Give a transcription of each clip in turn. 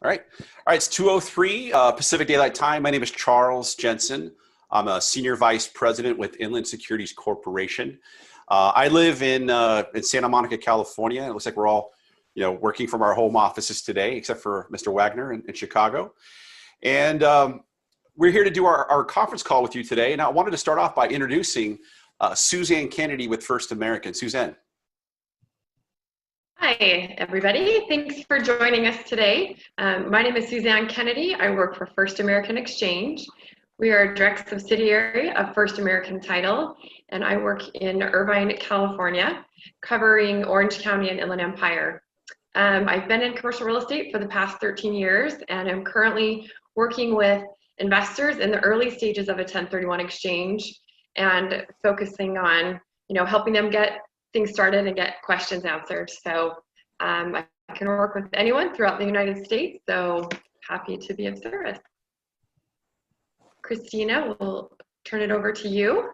All right. All right. It's 2:03 Pacific Daylight Time. My name is Charles Jensen. I'm a Senior Vice President with Inland Securities Corporation. I live in Santa Monica, California. It looks like we're all, working from our home offices today, except for Mr. Wagner in Chicago. And we're here to do our conference call with you today. And I wanted to start off by introducing SuZanne Kennedy with First American. SuZanne. Hi, everybody. Thanks for joining us today. My name is SuZanne Kennedy. I work for First American Exchange. We are a direct subsidiary of First American Title, and I work in Irvine, California, covering Orange County and Inland Empire. I've been in commercial real estate for the past 13 years, and I'm currently working with investors in the early stages of a 1031 exchange and focusing on, helping them get things started and get questions answered. So I can work with anyone throughout the United States, so happy to be of service. Christina, we'll turn it over to you.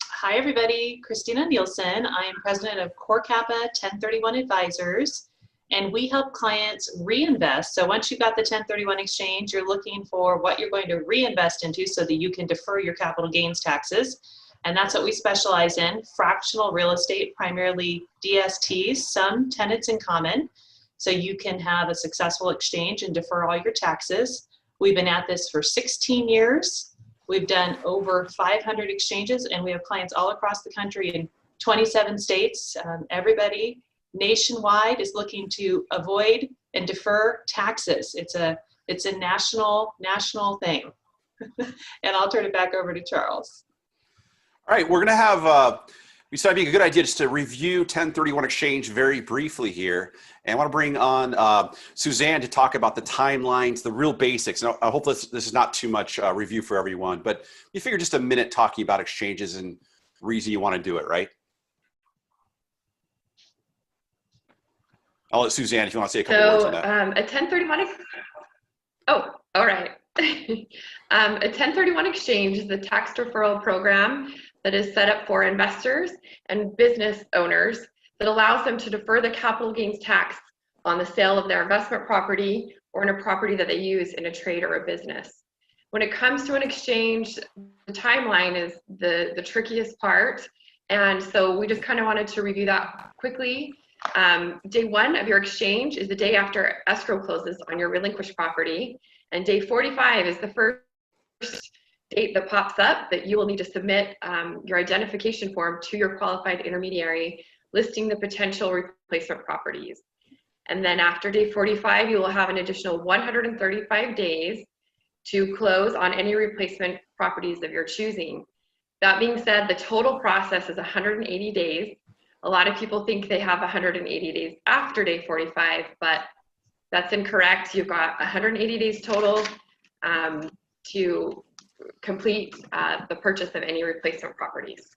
Hi everybody, Christina Nielson. I am president of Corcapa 1031 Advisors, and we help clients reinvest. So once you've got the 1031 exchange, you're looking for what you're going to reinvest into so that you can defer your capital gains taxes. And that's what we specialize in, fractional real estate, primarily DSTs, some tenants in common. So you can have a successful exchange and defer all your taxes. We've been at this for 16 years. We've done over 500 exchanges, and we have clients all across the country in 27 states. Everybody nationwide is looking to avoid and defer taxes. It's a national thing. And I'll turn it back over to Charles. All right, we're going to have, we thought it'd be a good idea just to review 1031 exchange very briefly here. And I want to bring on SuZanne to talk about the timelines, the real basics. And I hope this is not too much review for everyone, but you figure just a minute talking about exchanges and the reason you want to do it, right? I'll let SuZanne, if you want to say a couple words on that. A 1031, oh, all right. A 1031 exchange is a tax deferral program that is set up for investors and business owners that allows them to defer the capital gains tax on the sale of their investment property or in a property that they use in a trade or a business. When it comes to an exchange, the timeline is the trickiest part. And so we just kind of wanted to review that quickly. Day one of your exchange is the day after escrow closes on your relinquished property. And day 45 is the first date that pops up that you will need to submit your identification form to your qualified intermediary listing the potential replacement properties. And then after day 45, you will have an additional 135 days to close on any replacement properties of your choosing. That being said, the total process is 180 days. A lot of people think they have 180 days after day 45, but that's incorrect. You've got 180 days total to complete the purchase of any replacement properties.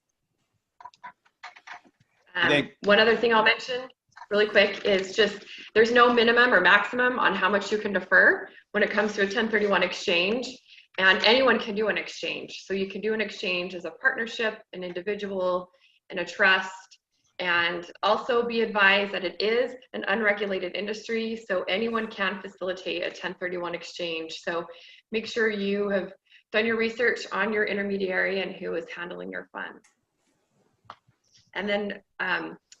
One other thing I'll mention really quick is just there's no minimum or maximum on how much you can defer when it comes to a 1031 exchange, and anyone can do an exchange. So you can do an exchange as a partnership, an individual, and a trust. And also be advised that it is an unregulated industry, so anyone can facilitate a 1031 exchange. So make sure you have done your research on your intermediary and who is handling your funds. And then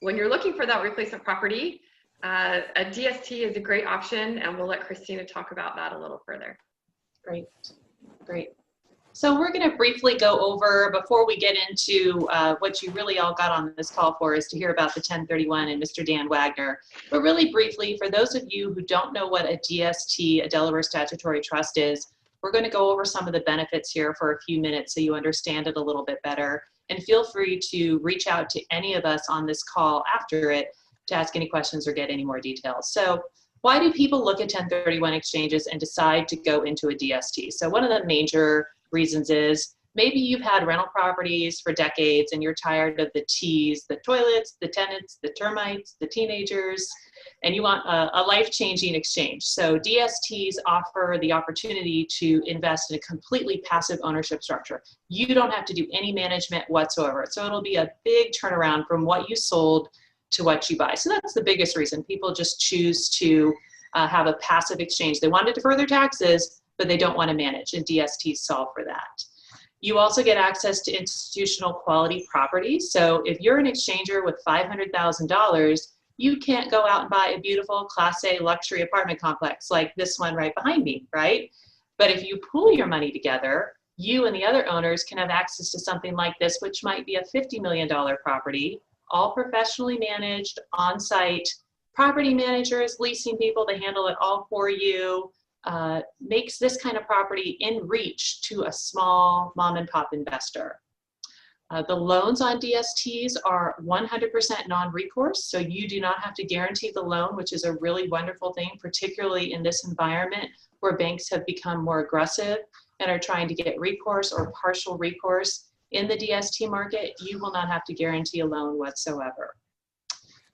when you're looking for that replacement property, a DST is a great option, and we'll let Christina talk about that a little further. Great. So we're going to briefly go over, before we get into what you really all got on this call for, is to hear about the 1031 and Mr. Dan Wagner. But really briefly, for those of you who don't know what a DST, a Delaware Statutory Trust, is, we're going to go over some of the benefits here for a few minutes so you understand it a little bit better. And feel free to reach out to any of us on this call after it to ask any questions or get any more details. So why do people look at 1031 exchanges and decide to go into a DST? So one of the major reasons is maybe you've had rental properties for decades and you're tired of the T's, the toilets, the tenants, the termites, the teenagers, and you want a life-changing exchange. So DSTs offer the opportunity to invest in a completely passive ownership structure. You don't have to do any management whatsoever. So it'll be a big turnaround from what you sold to what you buy. So that's the biggest reason people just choose to have a passive exchange. They want to defer their taxes, but they don't want to manage, and DSTs solve for that. You also get access to institutional quality properties. So if you're an exchanger with $500,000, you can't go out and buy a beautiful Class A luxury apartment complex like this one right behind me, right? But if you pool your money together, you and the other owners can have access to something like this, which might be a $50 million property, all professionally managed, on-site, property managers, leasing people to handle it all for you, makes this kind of property in reach to a small mom and pop investor. The loans on DSTs are 100% non-recourse, so you do not have to guarantee the loan, which is a really wonderful thing, particularly in this environment where banks have become more aggressive and are trying to get recourse or partial recourse in the DST market. You will not have to guarantee a loan whatsoever.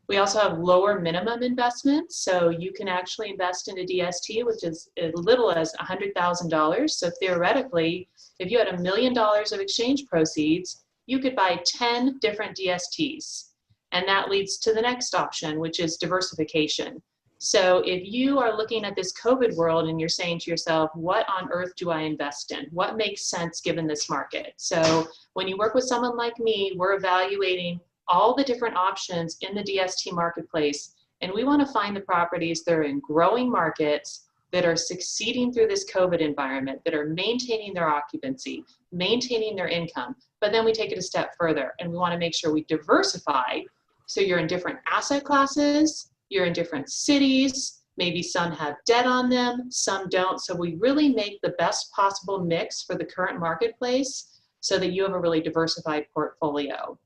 We also have lower minimum investments, so you can actually invest in a DST, which is as little as $100,000. So theoretically, if you had $1 million of exchange proceeds, you could buy 10 different DSTs. And that leads to the next option, which is diversification. So if you are looking at this COVID world and you're saying to yourself, what on earth do I invest in? What makes sense given this market? So when you work with someone like me, we're evaluating all the different options in the DST marketplace, and we want to find the properties that are in growing markets, that are succeeding through this COVID environment, that are maintaining their occupancy, maintaining their income. But then we take it a step further, and we want to make sure we diversify. So you're in different asset classes, you're in different cities, maybe some have debt on them, some don't. So we really make the best possible mix for the current marketplace so that you have a really diversified portfolio.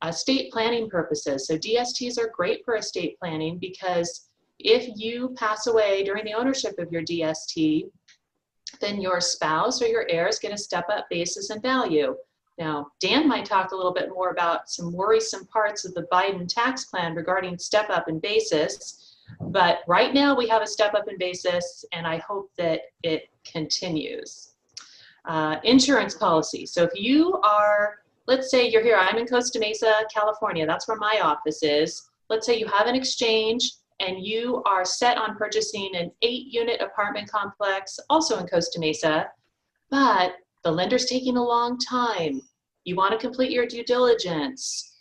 Estate planning purposes. So DSTs are great for estate planning because if you pass away during the ownership of your DST, then your spouse or your heirs get a step-up basis and value. Now, Dan might talk a little bit more about some worrisome parts of the Biden tax plan regarding step-up and basis, but right now we have a step-up in basis, and I hope that it continues. Insurance policy. So if you are, let's say you're here, I'm in Costa Mesa, California, that's where my office is. Let's say you have an exchange and you are set on purchasing an 8-unit apartment complex, also in Costa Mesa, but the lender's taking a long time. You want to complete your due diligence.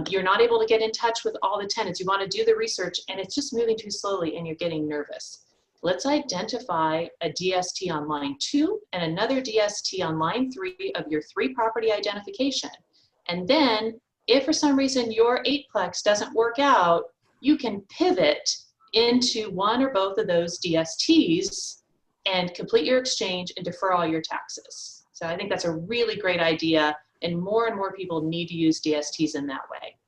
You're not able to get in touch with all the tenants. You want to do the research and it's just moving too slowly and you're getting nervous. Let's identify a DST on line 2 and another DST on line 3 of your 3-property identification. And then if for some reason your 8-plex doesn't work out, you can pivot into one or both of those DSTs and complete your exchange and defer all your taxes. So I think that's a really great idea, and more people need to use DSTs in that way.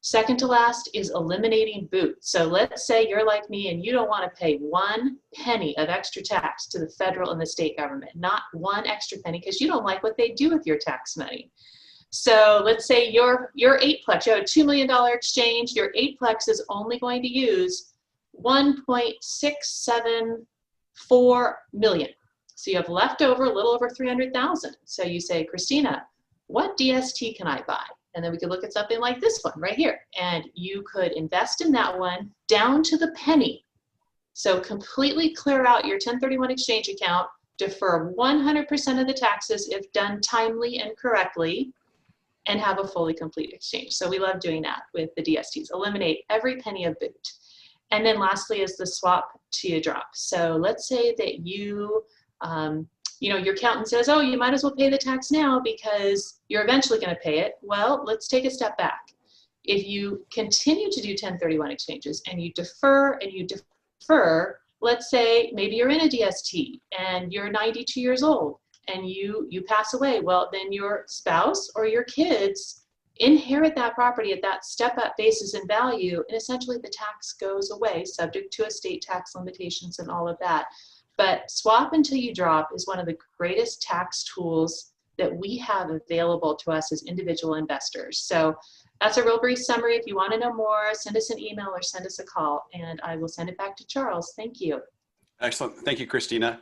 Second to last is eliminating boot. So let's say you're like me and you don't want to pay 1 penny of extra tax to the federal and the state government, not 1 extra penny, because you don't like what they do with your tax money. So let's say your 8-plex, you have a $2 million exchange, your 8-plex is only going to use 1.674 million. So you have left over a little over 300,000. So you say, Christina, what DST can I buy? And then we could look at something like this one right here. And you could invest in that one down to the penny. So completely clear out your 1031 exchange account, defer 100% of the taxes if done timely and correctly, and have a fully complete exchange. So we love doing that with the DSTs. Eliminate every penny of boot. And then lastly is the swap to drop. So let's say that you, your accountant says, oh, you might as well pay the tax now because you're eventually going to pay it. Well, let's take a step back. If you continue to do 1031 exchanges and you defer and you defer, let's say maybe you're in a DST and you're 92 years old and you pass away. Well, then your spouse or your kids inherit that property at that step-up basis in value, and essentially the tax goes away, subject to estate tax limitations and all of that. But swap until you drop is one of the greatest tax tools that we have available to us as individual investors. So that's a real brief summary. If you want to know more, send us an email or send us a call, and I will send it back to Charles. Thank you. Excellent. Thank you, Christina.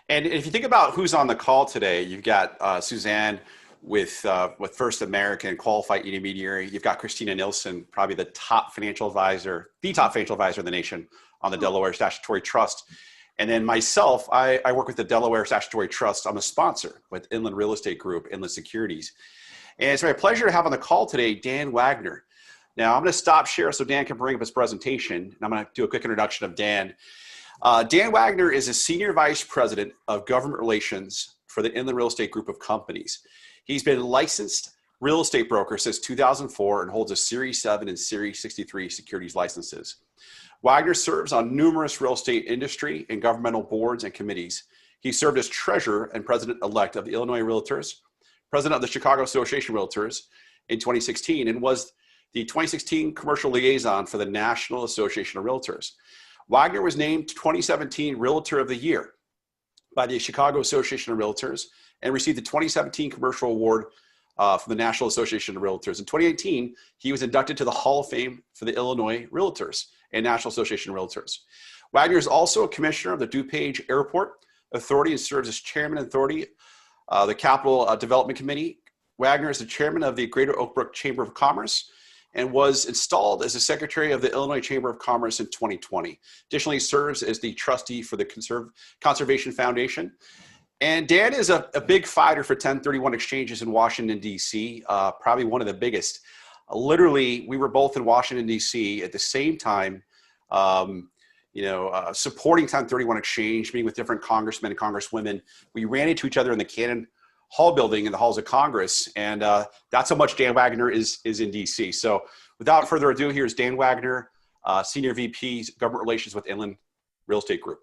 And if you think about who's on the call today, you've got SuZanne, with First American, qualified intermediary. You've got Christina Nielson, probably the top financial advisor in the nation on the Delaware Statutory Trust. And then myself, I work with the Delaware Statutory Trust. I'm a sponsor with Inland Real Estate Group, Inland Securities. And it's my pleasure to have on the call today, Dan Wagner. Now, I'm going to stop share so Dan can bring up his presentation. And I'm going to do a quick introduction of Dan. Dan Wagner is a Senior Vice President of Government Relations for the Inland Real Estate Group of companies. He's been a licensed real estate broker since 2004 and holds a Series 7 and Series 63 securities licenses. Wagner serves on numerous real estate industry and governmental boards and committees. He served as treasurer and president-elect of the Illinois Realtors, president of the Chicago Association of Realtors in 2016, and was the 2016 commercial liaison for the National Association of Realtors. Wagner was named 2017 Realtor of the Year by the Chicago Association of Realtors and received the 2017 Commercial Award from the National Association of Realtors. In 2018, he was inducted to the Hall of Fame for the Illinois Realtors and National Association of Realtors. Wagner is also a commissioner of the DuPage Airport Authority and serves as chairman of the Capital Development Committee. Wagner is the chairman of the Greater Oak Brook Chamber of Commerce and was installed as the secretary of the Illinois Chamber of Commerce in 2020. Additionally, he serves as the trustee for the Conservation Foundation. And Dan is a big fighter for 1031 exchanges in Washington, D.C., probably one of the biggest. Literally, we were both in Washington, D.C. at the same time, supporting 1031 exchange, meeting with different congressmen and congresswomen. We ran into each other in the Cannon Hall building in the halls of Congress, and that's how much Dan Wagner is in D.C. So without further ado, here's Dan Wagner, Senior VP, Government Relations with Inland Real Estate Group.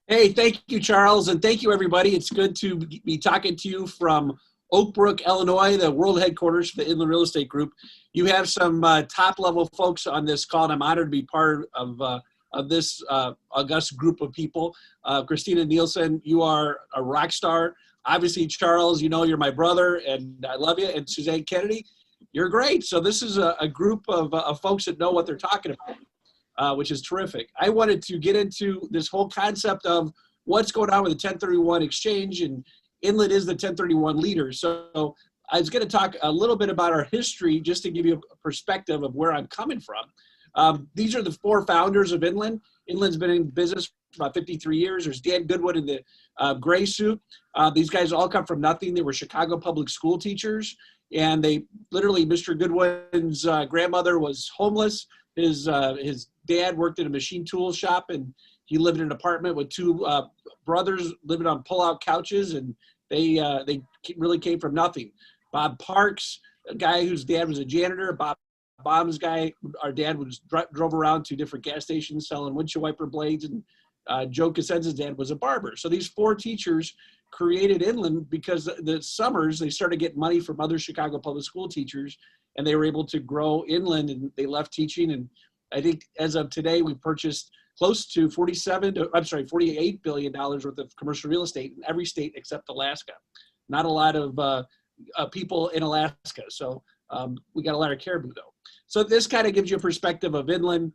Hey, thank you, Charles, and thank you, everybody. It's good to be talking to you from Oak Brook, Illinois, the world headquarters for the Inland Real Estate Group. You have some top-level folks on this call, and I'm honored to be part of this august group of people. Christina Nielson, you are a rock star. Obviously, Charles, you know you're my brother, and I love you. And SuZanne Kennedy, you're great. So this is a group of folks that know what they're talking about, which is terrific. I wanted to get into this whole concept of what's going on with the 1031 exchange, and Inland is the 1031 leader. So I was going to talk a little bit about our history just to give you a perspective of where I'm coming from. These are the four founders of Inland. Inland's been in business for about 53 years. There's Dan Goodwin in the gray suit. These guys all come from nothing. They were Chicago public school teachers, and they literally, Mr. Goodwin's grandmother was homeless. His dad worked in a machine tool shop, and he lived in an apartment with two brothers living on pull-out couches, and they really came from nothing. Bob Parks, a guy whose dad was a janitor. Bob's guy, our dad drove around to different gas stations selling windshield wiper blades, and Joe Cassenza's dad was a barber. So these four teachers created Inland because the summers they started getting money from other Chicago public school teachers, and they were able to grow Inland, and they left teaching. And I think as of today, we purchased close to $48 billion worth of commercial real estate in every state except Alaska. Not a lot of people in Alaska. So we got a lot of caribou though. So this kind of gives you a perspective of Inland.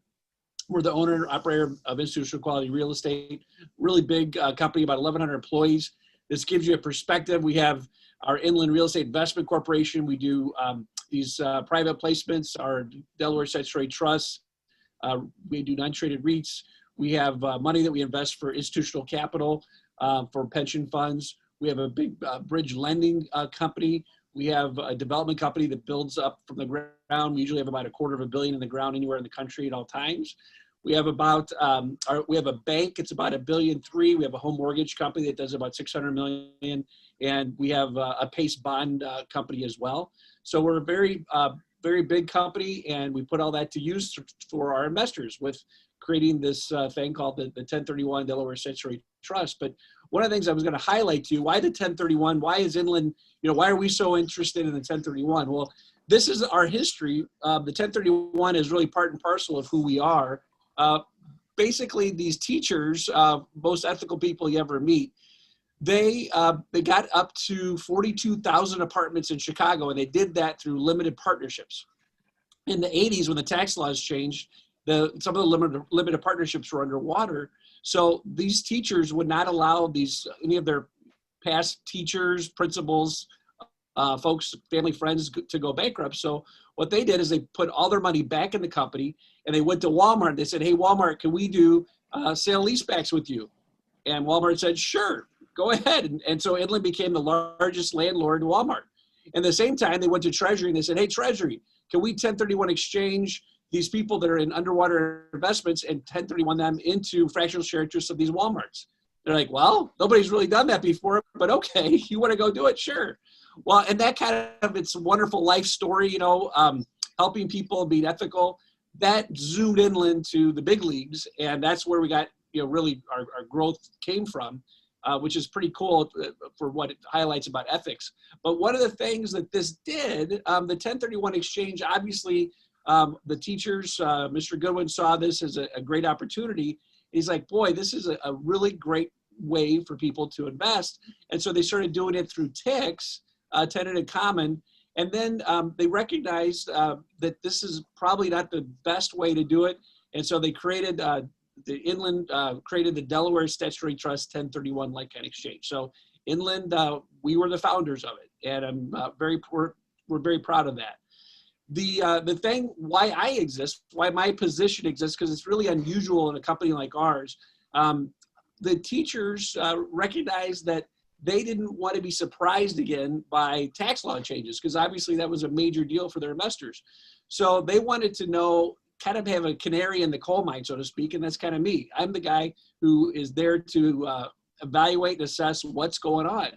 We're the owner and operator of institutional quality real estate, really big company, about 1,100 employees. This gives you a perspective. We have our Inland Real Estate Investment Corporation. We do these private placements, our Delaware Statutory Trusts. We do non-traded REITs. We have money that we invest for institutional capital, for pension funds. We have a big bridge lending company. We have a development company that builds up from the ground. We usually have about $250 million in the ground anywhere in the country at all times. We have about, we have a bank, it's about $1.3 billion. We have a home mortgage company that does about $600 million. And we have a PACE bond company as well. So we're a very, very big company, and we put all that to use for our investors with creating this thing called the 1031 Delaware Statutory Trust. But one of the things I was going to highlight to you, why the 1031, why is Inland, why are we so interested in the 1031? Well, this is our history. The 1031 is really part and parcel of who we are. Basically, these teachers, most ethical people you ever meet, they got up to 42,000 apartments in Chicago, and they did that through limited partnerships. In the 80s, when the tax laws changed, some of the limited partnerships were underwater. So these teachers would not allow any of their past teachers, principals, folks, family, friends to go bankrupt. So what they did is they put all their money back in the company, and they went to Walmart. They said, hey, Walmart, can we do sale leasebacks with you? And Walmart said, sure, go ahead. And so Inland became the largest landlord to Walmart. And at the same time, they went to Treasury and they said, hey, Treasury, can we 1031 exchange these people that are in underwater investments and 1031 them into fractional share interests of these Walmarts? They're like, well, nobody's really done that before, but okay, you want to go do it? Sure. Well, and that kind of, it's a wonderful life story, you know, helping people be ethical. That zoomed Inland to the big leagues, and that's where we got, you know, really our growth came from, which is pretty cool for what it highlights about ethics. But one of the things that this did, the 1031 exchange, obviously, the teachers, Mr. Goodwin saw this as a great opportunity. He's like, boy, this is a really great way for people to invest. And so they started doing it through TICs, tenant in common. And then they recognized that this is probably not the best way to do it. And so they created, the Inland created the Delaware Statutory Trust 1031 like-kind exchange. So Inland, we were the founders of it. And we're very proud of that. The thing why I exist, why my position exists, because it's really unusual in a company like ours. The teachers recognized that they didn't want to be surprised again by tax law changes, because obviously that was a major deal for their investors. So they wanted to know, kind of have a canary in the coal mine, so to speak, and that's kind of me. I'm the guy who is there to evaluate and assess what's going on.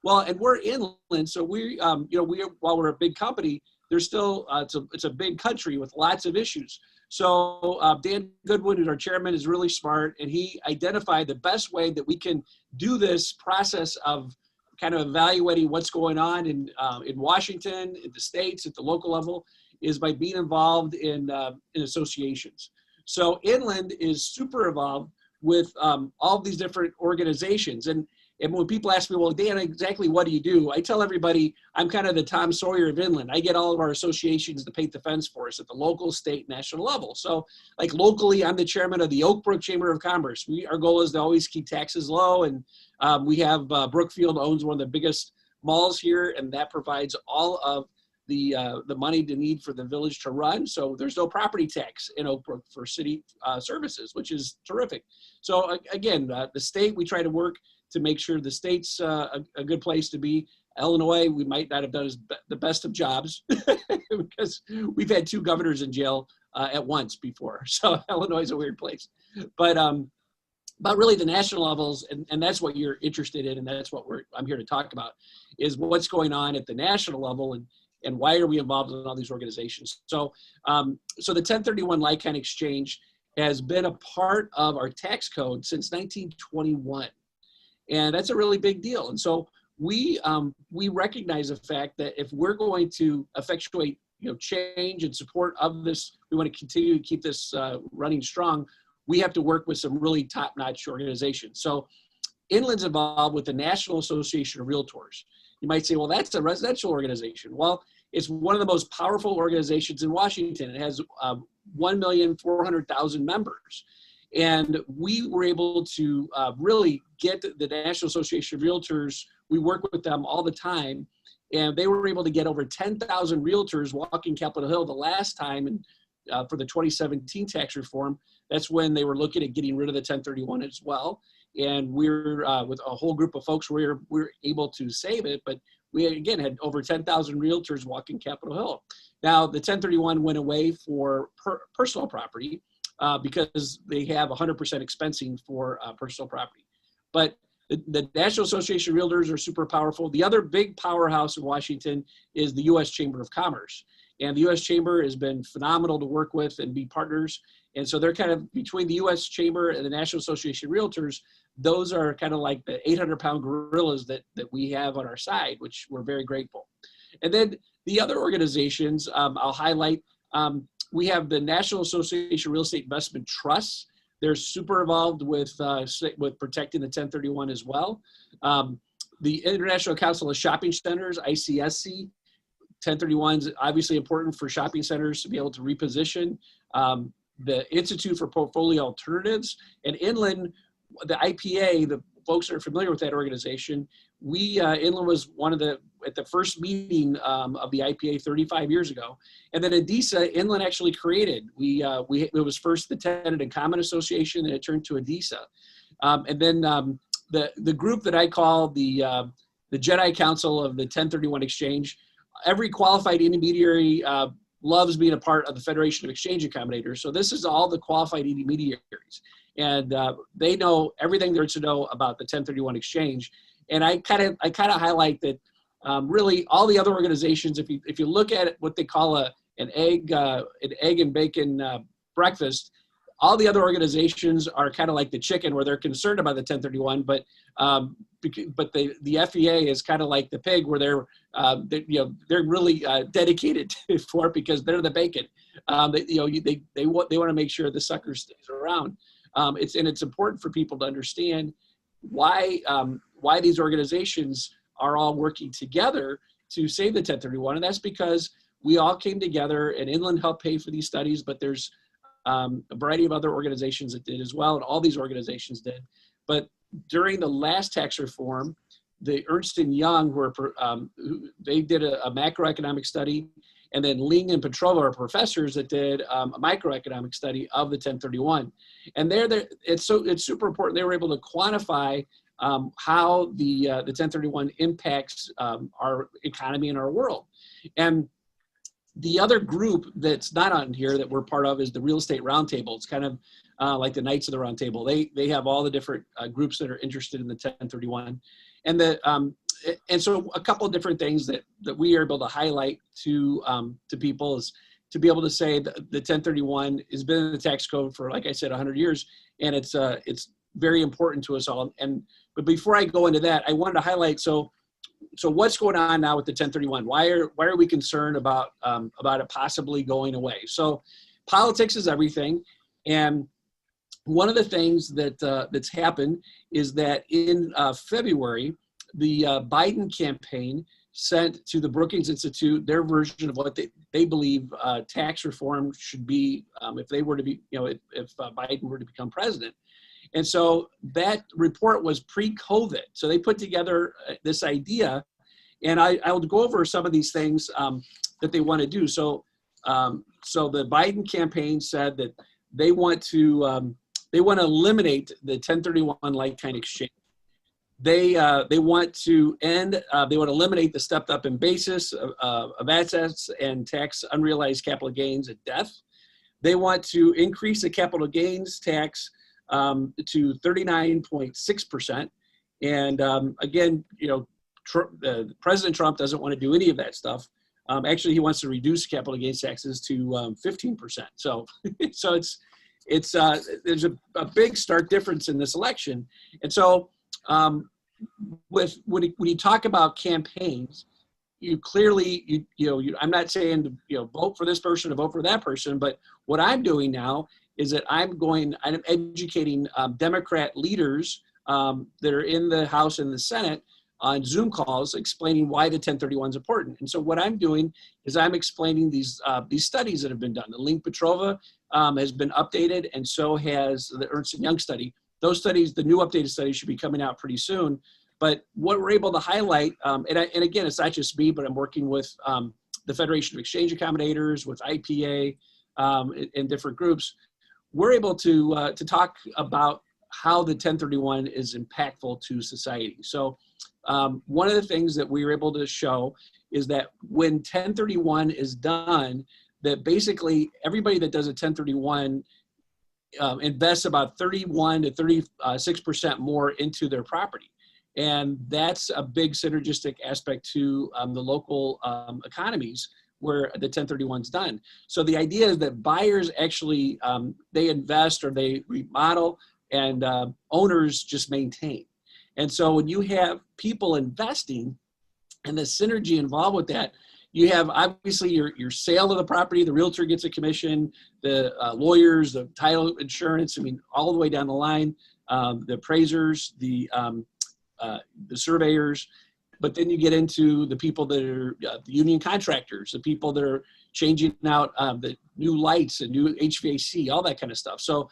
Well, and we're inland, so we, you know, while we're a big company, there's still, it's a big country with lots of issues. So Dan Goodwin, who's our chairman, is really smart, and he identified the best way that we can do this process of kind of evaluating what's going on in Washington, in the states, at the local level, is by being involved in associations. So Inland is super involved with all these different organizations. And when people ask me, well, Dan, exactly what do you do? I tell everybody I'm kind of the Tom Sawyer of Inland. I get all of our associations to paint the fence for us at the local, state, national level. So like locally, I'm the chairman of the Oak Brook Chamber of Commerce. Our goal is to always keep taxes low. And we have Brookfield owns one of the biggest malls here, and that provides all of the money to need for the village to run. So there's no property tax in Oak Brook for city services, which is terrific. So again, the state, we try to work to make sure the state's a good place to be. Illinois, we might not have done the best of jobs because we've had 2 governors in jail at once before. So Illinois is a weird place. But really the national levels, and that's what you're interested in, and that's what I'm here to talk about, is what's going on at the national level and why are we involved in all these organizations. So, so the 1031 like-kind exchange has been a part of our tax code since 1921. And that's a really big deal. And so we recognize the fact that if we're going to effectuate, you know, change and support of this, we want to continue to keep this running strong, we have to work with some really top-notch organizations. So Inland's involved with the National Association of Realtors. You might say, well, that's a residential organization. Well, it's one of the most powerful organizations in Washington. It has 1,400,000 members. And we were able to really get the National Association of Realtors. We work with them all the time. And they were able to get over 10,000 realtors walking Capitol Hill the last time and for the 2017 tax reform. That's when they were looking at getting rid of the 1031 as well. And we're with a whole group of folks, we're able to save it. But we, again, had over 10,000 realtors walking Capitol Hill. Now, the 1031 went away for personal property. Because they have 100% expensing for personal property. But the National Association of Realtors are super powerful. The other big powerhouse in Washington is the U.S. Chamber of Commerce. And the U.S. Chamber has been phenomenal to work with and be partners. And so they're kind of between the U.S. Chamber and the National Association of Realtors, those are kind of like the 800-pound gorillas that we have on our side, which we're very grateful. And then the other organizations I'll highlight, we have the National Association of Real Estate Investment Trusts. They're super involved with protecting the 1031 as well. The International Council of Shopping Centers, ICSC, 1031 is obviously important for shopping centers to be able to reposition. The Institute for Portfolio Alternatives, and Inland, the IPA, the folks that are familiar with that organization, Inland was one of the, at the first meeting of the IPA 35 years ago. And then ADISA, Inland actually created. It was first the Tenant and Common Association, and it turned to ADISA. And then the group that I call the Jedi Council of the 1031 Exchange, every qualified intermediary loves being a part of the Federation of Exchange Accommodators. So this is all the qualified intermediaries. And they know everything there is to know about the 1031 exchange. And I kind of highlight that really all the other organizations, if you look at what they call an egg and bacon breakfast, all the other organizations are kind of like the chicken, where they're concerned about the 1031, but the FEA is kind of like the pig, where they're really dedicated for it, because they're the bacon. They want to make sure the sucker stays around. It's important for people to understand why these organizations are all working together to save the 1031, and that's because we all came together, and Inland helped pay for these studies, but there's a variety of other organizations that did as well, and all these organizations did. But during the last tax reform, the Ernst & Young, they did a macroeconomic study, and then Ling and Petrova are professors that did a microeconomic study of the 1031. And it's super important. They were able to quantify how the 1031 impacts our economy and our world. And the other group that's not on here that we're part of is the Real Estate Roundtable. It's kind of like the Knights of the Round Table. They have all the different groups that are interested in the 1031. And so a couple of different things that we are able to highlight to people is to be able to say that the 1031 has been in the tax code for, like I said, 100 years, and it's very important to us all. But before I go into that, I wanted to highlight, so what's going on now with the 1031? Why are we concerned about it possibly going away? So politics is everything, and one of the things that's happened is that in February, the Biden campaign sent to the Brookings Institute their version of what they believe tax reform should be if they were to be, if Biden were to become president. And so that report was pre-COVID. So they put together this idea, and I'll go over some of these things that they want to do. So the Biden campaign said that they want to eliminate the 1031 like-kind exchange. They want to eliminate the stepped up in basis of assets and tax unrealized capital gains at death. They want to increase the capital gains tax to 39.6%. And again, President Trump doesn't want to do any of that stuff. Actually, he wants to reduce capital gains taxes to 15%. So there's a big stark difference in this election. And so when you talk about campaigns, you clearly, I'm not saying to vote for this person or vote for that person, but what I'm doing now is that I'm educating Democrat leaders that are in the House and the Senate on Zoom calls, explaining why the 1031 is important. And so what I'm doing is I'm explaining these studies that have been done. The Ling Petrova has been updated, and so has the Ernst & Young study. Those studies, the new updated studies, should be coming out pretty soon. But what we're able to highlight, and again, it's not just me, but I'm working with the Federation of Exchange Accommodators, with IPA, and different groups. We're able to talk about how the 1031 is impactful to society. So one of the things that we were able to show is that when 1031 is done, that basically everybody that does a 1031 invests about 31 to 36% more into their property. And that's a big synergistic aspect to the local economies where the 1031 is done. So the idea is that buyers actually, they invest or they remodel, and owners just maintain. And so when you have people investing and the synergy involved with that, you have obviously your sale of the property, the realtor gets a commission, the lawyers, the title insurance, all the way down the line, the appraisers, the surveyors. But then you get into the people that are the union contractors, the people that are changing out the new lights and new HVAC, all that kind of stuff. So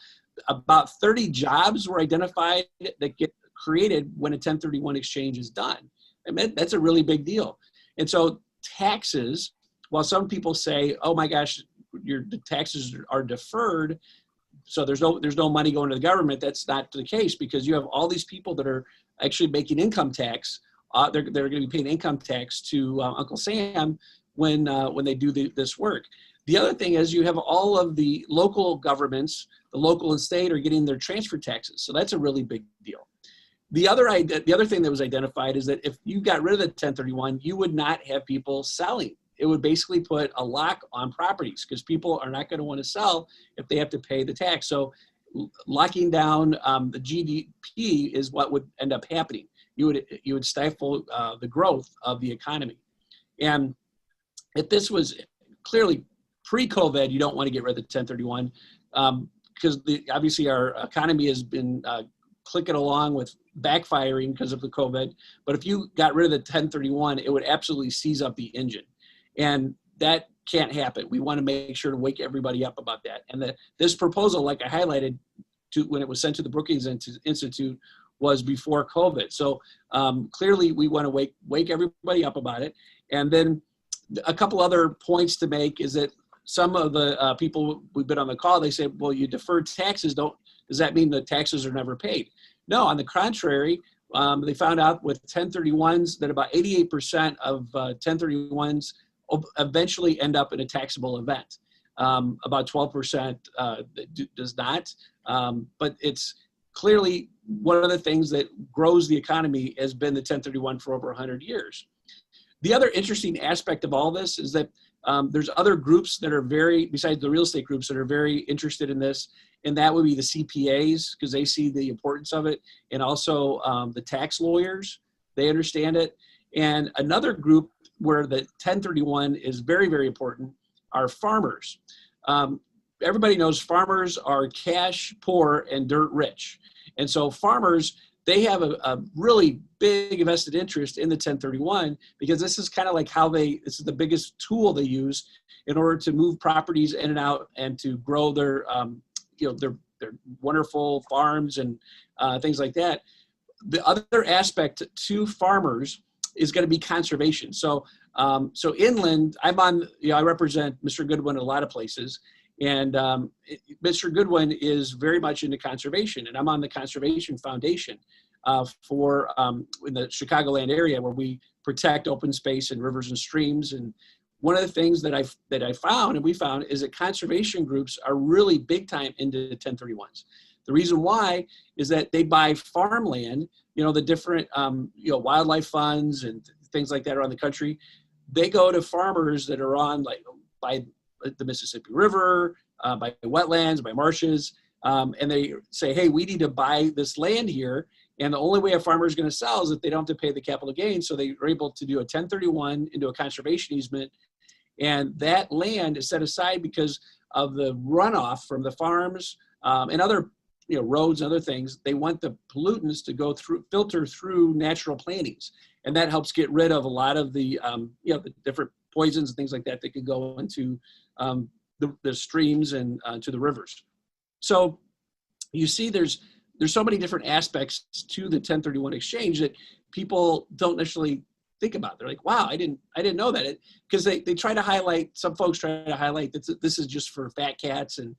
about 30 jobs were identified that get created when a 1031 exchange is done. That's a really big deal. And so taxes, while some people say, oh my gosh, the taxes are deferred, so there's no money going to the government, that's not the case, because you have all these people that are actually making income tax. They're going to be paying income tax to Uncle Sam when they do this work. The other thing is you have all of the local governments, the local and state, are getting their transfer taxes. So that's a really big deal. The other thing that was identified is that if you got rid of the 1031, you would not have people selling. It would basically put a lock on properties because people are not going to want to sell if they have to pay the tax. So locking down the GDP is what would end up happening. You would stifle the growth of the economy. And if this was clearly pre-COVID, you don't want to get rid of the 1031 because obviously our economy has been clicking along with backfiring because of the COVID. But if you got rid of the 1031, it would absolutely seize up the engine. And that can't happen. We want to make sure to wake everybody up about that. And this proposal, like I highlighted when it was sent to the Brookings Institute, was before COVID. So clearly we want to wake everybody up about it. And then a couple other points to make is that some of the people we've been on the call, they say, well, you deferred taxes. Does that mean the taxes are never paid? No, on the contrary, they found out with 1031s that about 88% of 1031s eventually end up in a taxable event. About 12% does not, but it's clearly one of the things that grows the economy has been the 1031 for over 100 years. The other interesting aspect of all this is that there's other groups that are besides the real estate groups, that are very interested in this, and that would be the CPAs, because they see the importance of it, and also the tax lawyers, they understand it. And another group where the 1031 is very, very important are farmers. Everybody knows farmers are cash poor and dirt rich. And so farmers, they have a really big vested interest in the 1031 because this is kind of like this is the biggest tool they use in order to move properties in and out and to grow their wonderful farms and things like that. The other aspect to farmers is going to be conservation. So inland, I represent Mr. Goodwin in a lot of places, and Mr. Goodwin is very much into conservation, and I'm on the Conservation Foundation for in the Chicagoland area, where we protect open space and rivers and streams. And one of the things that I found, and we found, is that conservation groups are really big time into 1031s. The reason why is that they buy farmland, the different, wildlife funds and things like that around the country. They go to farmers that are on by the Mississippi River, by wetlands, by marshes, and they say, hey, we need to buy this land here. And the only way a farmer is going to sell is if they don't have to pay the capital gain. So they are able to do a 1031 into a conservation easement. And that land is set aside because of the runoff from the farms and other roads and other things. They want the pollutants to filter through natural plantings. And that helps get rid of a lot of the, the different poisons and things like that could go into the streams and to the rivers. So you see there's so many different aspects to the 1031 exchange that people don't necessarily think about. They're like, wow, I didn't know that. Because they try to highlight, some folks try to highlight that this is just for fat cats and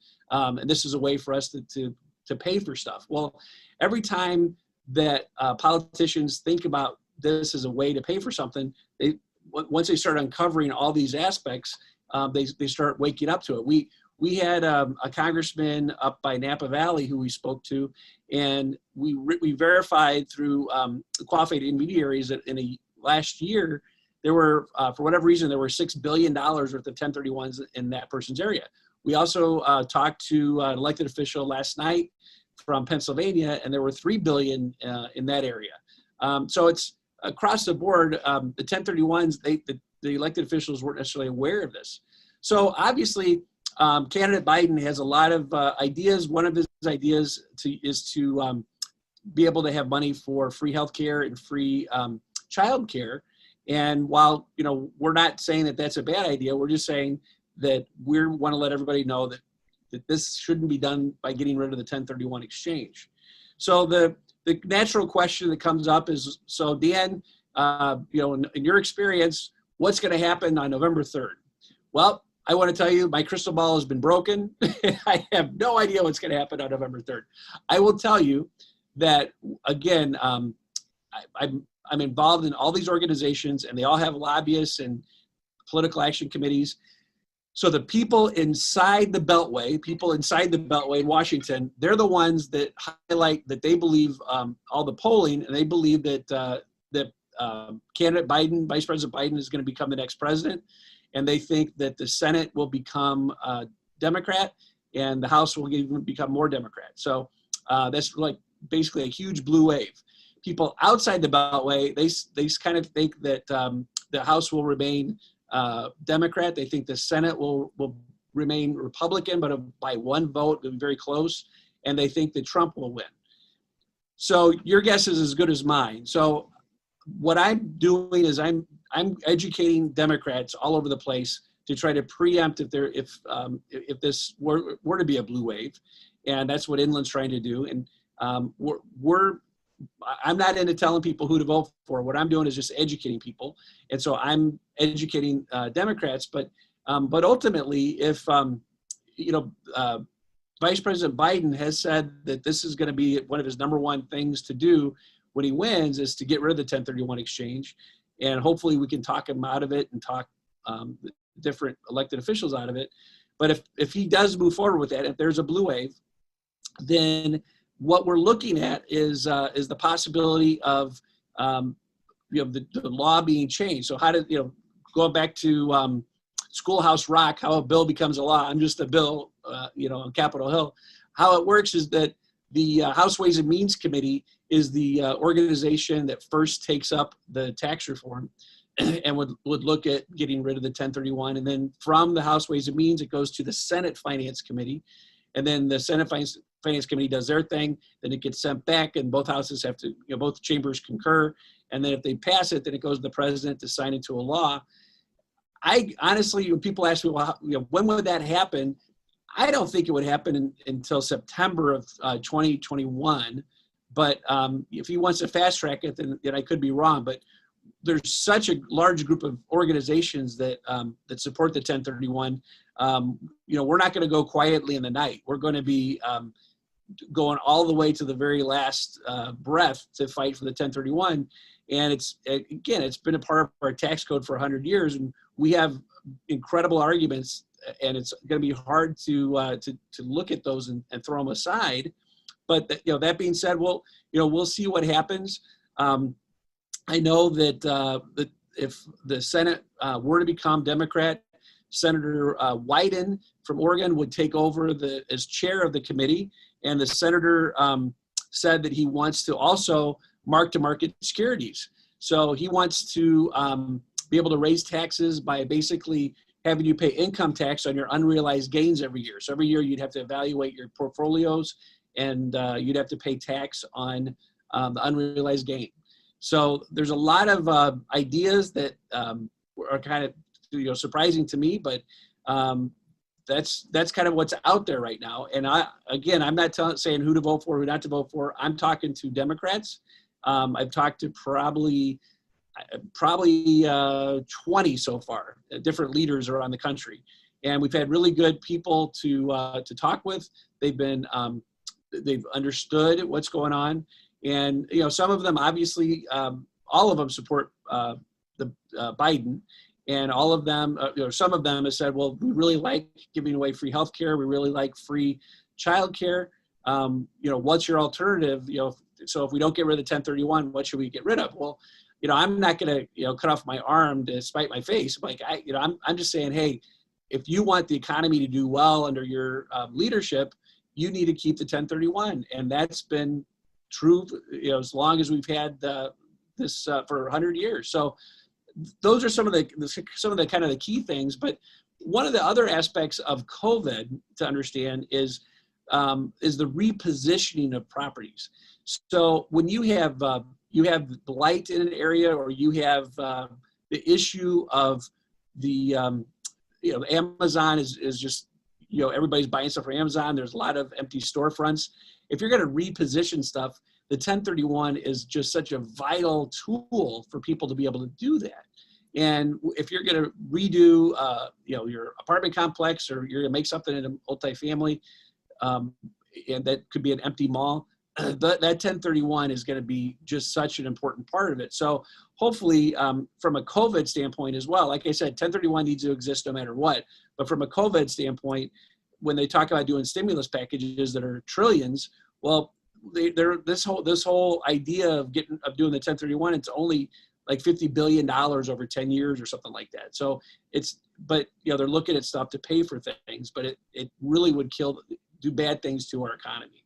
this is a way for us to pay for stuff. Well, every time that politicians think about this as a way to pay for something, once they start uncovering all these aspects, they start waking up to it. We had a congressman up by Napa Valley who we spoke to, and we verified through qualified intermediaries that in a last year, there were, for whatever reason, there were $6 billion worth of 1031s in that person's area. We also talked to an elected official last night from Pennsylvania, and there were $3 billion in that area. So it's across the board, the 1031s, the elected officials weren't necessarily aware of this. So obviously, candidate Biden has a lot of ideas. One of his ideas is to be able to have money for free healthcare and free child care. And while we're not saying that that's a bad idea, we're just saying that we want to let everybody know that this shouldn't be done by getting rid of the 1031 exchange. So the natural question that comes up is, so Dan, in your experience, what's going to happen on November 3rd? Well, I want to tell you, my crystal ball has been broken. I have no idea what's going to happen on November 3rd. I will tell you that, again, I'm involved in all these organizations, and they all have lobbyists and political action committees. So the people inside the Beltway in Washington, they're the ones that highlight that they believe all the polling, and they believe that candidate Biden, Vice President Biden, is going to become the next president, and they think that the Senate will become Democrat, and the House will even become more Democrat. So that's like basically a huge blue wave. People outside the Beltway, they kind of think that the House will remain Democrat. They think the Senate will remain Republican, but by one vote, it'll be very close. And they think that Trump will win. So your guess is as good as mine. So what I'm doing is I'm educating Democrats all over the place to try to preempt if this were to be a blue wave, and that's what Inland's trying to do. And I'm not into telling people who to vote for. What I'm doing is just educating people, and so I'm educating Democrats. But ultimately, if Vice President Biden has said that this is going to be one of his number one things to do when he wins is to get rid of the 1031 exchange, and hopefully we can talk him out of it and talk different elected officials out of it. But if he does move forward with that, if there's a blue wave, then what we're looking at is the possibility of the law being changed. So how did going back to Schoolhouse Rock, how a bill becomes a law? I'm just a bill, on Capitol Hill. How it works is that the House Ways and Means Committee is the organization that first takes up the tax reform and would look at getting rid of the 1031. And then from the House Ways and Means, it goes to the Senate Finance Committee. And then the Senate Finance Committee does their thing, then it gets sent back, and both houses have to, both chambers concur. And then if they pass it, then it goes to the president to sign into a law. I honestly, when people ask me, well, when would that happen? I don't think it would happen until September of 2021. But if he wants to fast track it, then I could be wrong. But there's such a large group of organizations that that support the 1031. We're not going to go quietly in the night. We're going to be going all the way to the very last breath to fight for the 1031. And it's been a part of our tax code for 100 years, and we have incredible arguments. And it's going to be hard to look at those and throw them aside. But that being said, we'll see what happens. I know that if the Senate were to become Democrat, Senator Wyden from Oregon would take over as chair of the committee, and the senator said that he wants to also mark-to-market securities. So he wants to be able to raise taxes by basically having you pay income tax on your unrealized gains every year. So every year you'd have to evaluate your portfolios, and you'd have to pay tax on the unrealized gain. So there's a lot of ideas that are kind of surprising to me, but that's kind of what's out there right now. And I'm not saying who to vote for, who not to vote for. I'm talking to Democrats. I've talked to probably 20 so far, different leaders around the country, and we've had really good people to talk with. They've understood what's going on, and some of them obviously, all of them support Biden, and all of them, some of them have said, well, we really like giving away free health care, we really like free child care. What's your alternative? So if we don't get rid of the 1031, what should we get rid of? Well, I'm not going to, cut off my arm to spite my face. I'm just saying, hey, if you want the economy to do well under your leadership, you need to keep the 1031, and that's been true, as long as we've had this for 100 years. So those are some of the kind of the key things. But one of the other aspects of COVID to understand is the repositioning of properties. So when you have blight in an area, or you have the issue of the Amazon is just, everybody's buying stuff from Amazon. There's a lot of empty storefronts. If you're going to reposition stuff, the 1031 is just such a vital tool for people to be able to do that. And if you're going to redo, your apartment complex, or you're going to make something in a multifamily, and that could be an empty mall, that 1031 is going to be just such an important part of it. So hopefully, from a COVID standpoint as well, like I said, 1031 needs to exist no matter what. But from a COVID standpoint, when they talk about doing stimulus packages that are trillions, well, this whole idea of doing the 1031, it's only like $50 billion over 10 years or something like that. So but they're looking at stuff to pay for things, but it really would do bad things to our economy.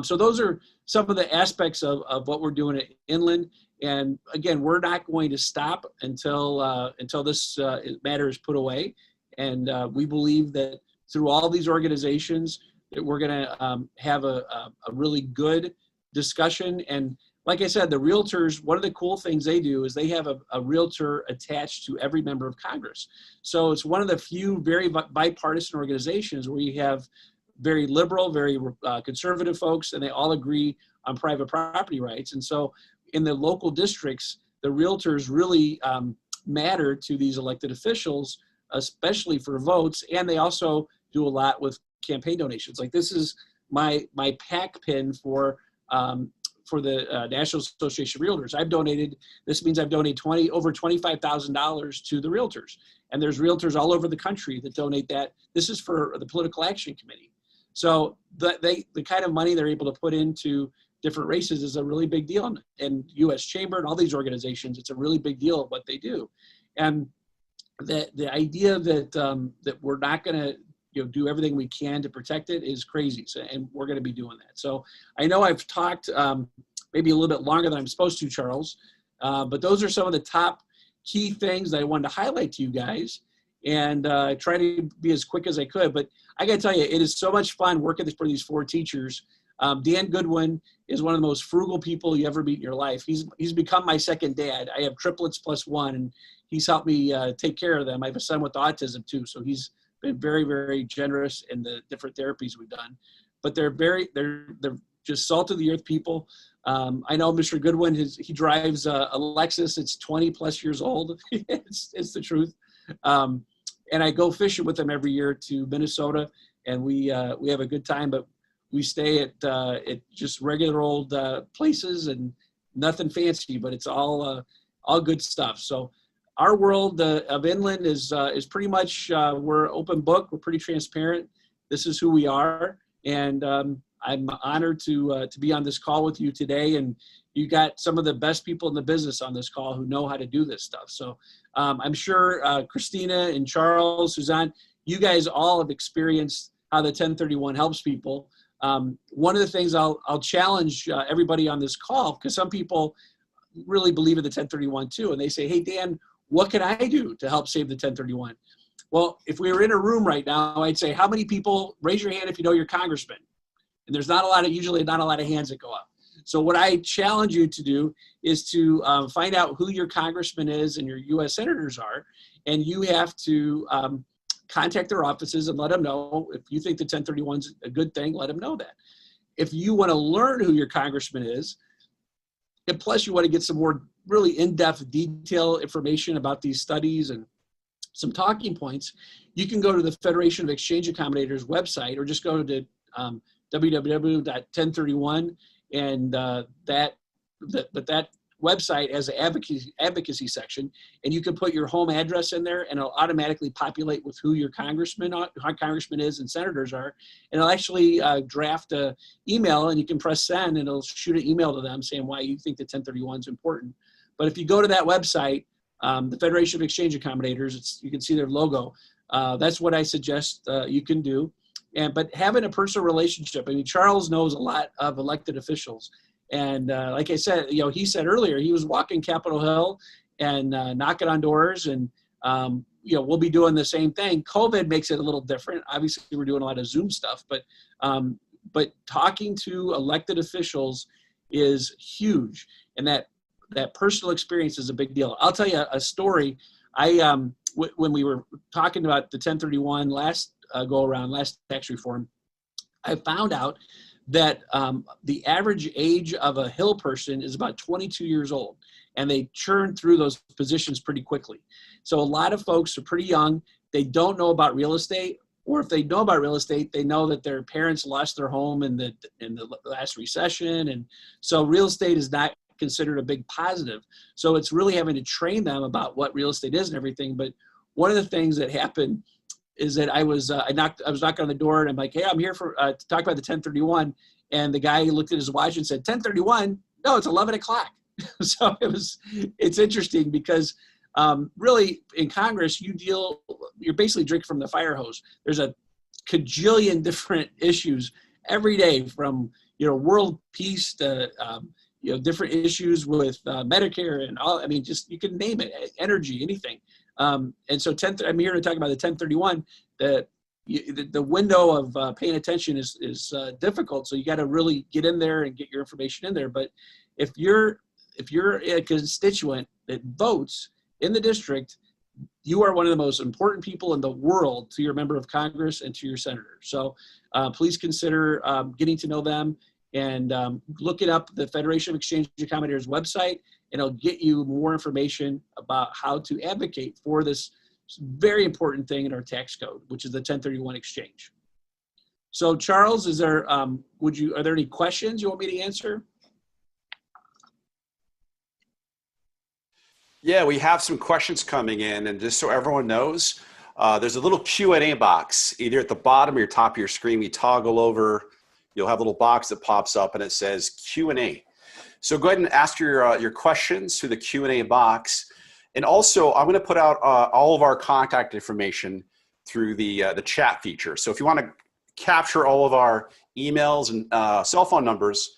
So those are some of the aspects of what we're doing at Inland. And again, we're not going to stop until this matter is put away. And we believe that through all these organizations, that we're going to have a really good discussion. And like I said, the realtors, one of the cool things they do is they have a realtor attached to every member of Congress. So it's one of the few very bipartisan organizations where you have very liberal, very conservative folks, and they all agree on private property rights. And so in the local districts, the realtors really matter to these elected officials, especially for votes. And they also do a lot with campaign donations. Like this is my PAC pin for the National Association of Realtors. This means I've donated over $25,000 to the realtors. And there's realtors all over the country that donate that. This is for the Political Action Committee. So the kind of money they're able to put into different races is a really big deal. And U.S. Chamber and all these organizations, it's a really big deal of what they do. And the idea that we're not going to do everything we can to protect it is crazy. So, and we're going to be doing that. So I know I've talked maybe a little bit longer than I'm supposed to, Charles, but those are some of the top key things that I wanted to highlight to you guys, and try to be as quick as I could. But I got to tell you, it is so much fun working for these 4 teachers. Dan Goodwin is one of the most frugal people you ever meet in your life. He's become my second dad. I have triplets plus 1, and he's helped me take care of them. I have a son with autism too, so he's been very, very generous in the different therapies we've done. But they're just salt of the earth people. I know Mr. Goodwin, he drives a Lexus. It's 20 plus years old. it's the truth. And I go fishing with him every year to Minnesota, and we have a good time. But we stay at just regular old places and nothing fancy, but it's all good stuff. So our world of Inland is pretty much, we're open book. We're pretty transparent. This is who we are. And I'm honored to be on this call with you today. And you got some of the best people in the business on this call who know how to do this stuff. So I'm sure Christina and Charles, SuZanne, you guys all have experienced how the 1031 helps people. One of the things I'll challenge everybody on this call, because some people really believe in the 1031 too. And they say, hey, Dan, what can I do to help save the 1031? Well, if we were in a room right now, I'd say, how many people, raise your hand if you know your congressman. And there's usually not a lot of hands that go up. So what I challenge you to do is to find out who your congressman is and your U.S. senators are. And you have to contact their offices and let them know. If you think the 1031 is a good thing, let them know that. If you want to learn who your congressman is, and plus you want to get some more really in-depth detail information about these studies and some talking points, you can go to the Federation of Exchange Accommodators website, or just go to www.1031, and that website has an advocacy section, and you can put your home address in there, and it'll automatically populate with who your congressman is and senators are, and it'll actually draft an email, and you can press send, and it'll shoot an email to them saying why you think the 1031 is important. But if you go to that website, the Federation of Exchange Accommodators, you can see their logo. That's what I suggest you can do. But having a personal relationship, I mean, Charles knows a lot of elected officials. And like I said, he said earlier, he was walking Capitol Hill and knocking on doors, and we'll be doing the same thing. COVID makes it a little different. Obviously, we're doing a lot of Zoom stuff, but talking to elected officials is huge, and that personal experience is a big deal. I'll tell you a story. When we were talking about the 1031 last last tax reform, I found out that the average age of a Hill person is about 22 years old. and they churn through those positions pretty quickly. So a lot of folks are pretty young. They don't know about real estate, or if they know about real estate, they know that their parents lost their home in the last recession. And so real estate is not considered a big positive. So it's really having to train them about what real estate is and everything. But one of the things that happened is that I was knocking on the door, and I'm like, hey, I'm here for to talk about the 1031. And the guy looked at his watch and said, 1031? No, it's 11 o'clock. So it's interesting because really in Congress, you're basically drinking from the fire hose. There's a cajillion different issues every day, from, world peace to, different issues with Medicare and all. I mean, just, you can name it, energy, anything. And so I'm here to talk about the 1031. The window of paying attention is difficult. So you got to really get in there and get your information in there. But if you're a constituent that votes in the district, you are one of the most important people in the world to your member of Congress and to your senator. So please consider getting to know them, and look it up, the Federation of Exchange Accommodators website, and it'll get you more information about how to advocate for this very important thing in our tax code, which is the 1031 exchange. So Charles, are there any questions you want me to answer? Yeah, we have some questions coming in, and just so everyone knows, there's a little Q&A box either at the bottom or your top of your screen. We toggle over, you'll have a little box that pops up and it says Q&A. So go ahead and ask your questions through the Q&A box. And also, I'm going to put out all of our contact information through the chat feature. So if you want to capture all of our emails and cell phone numbers,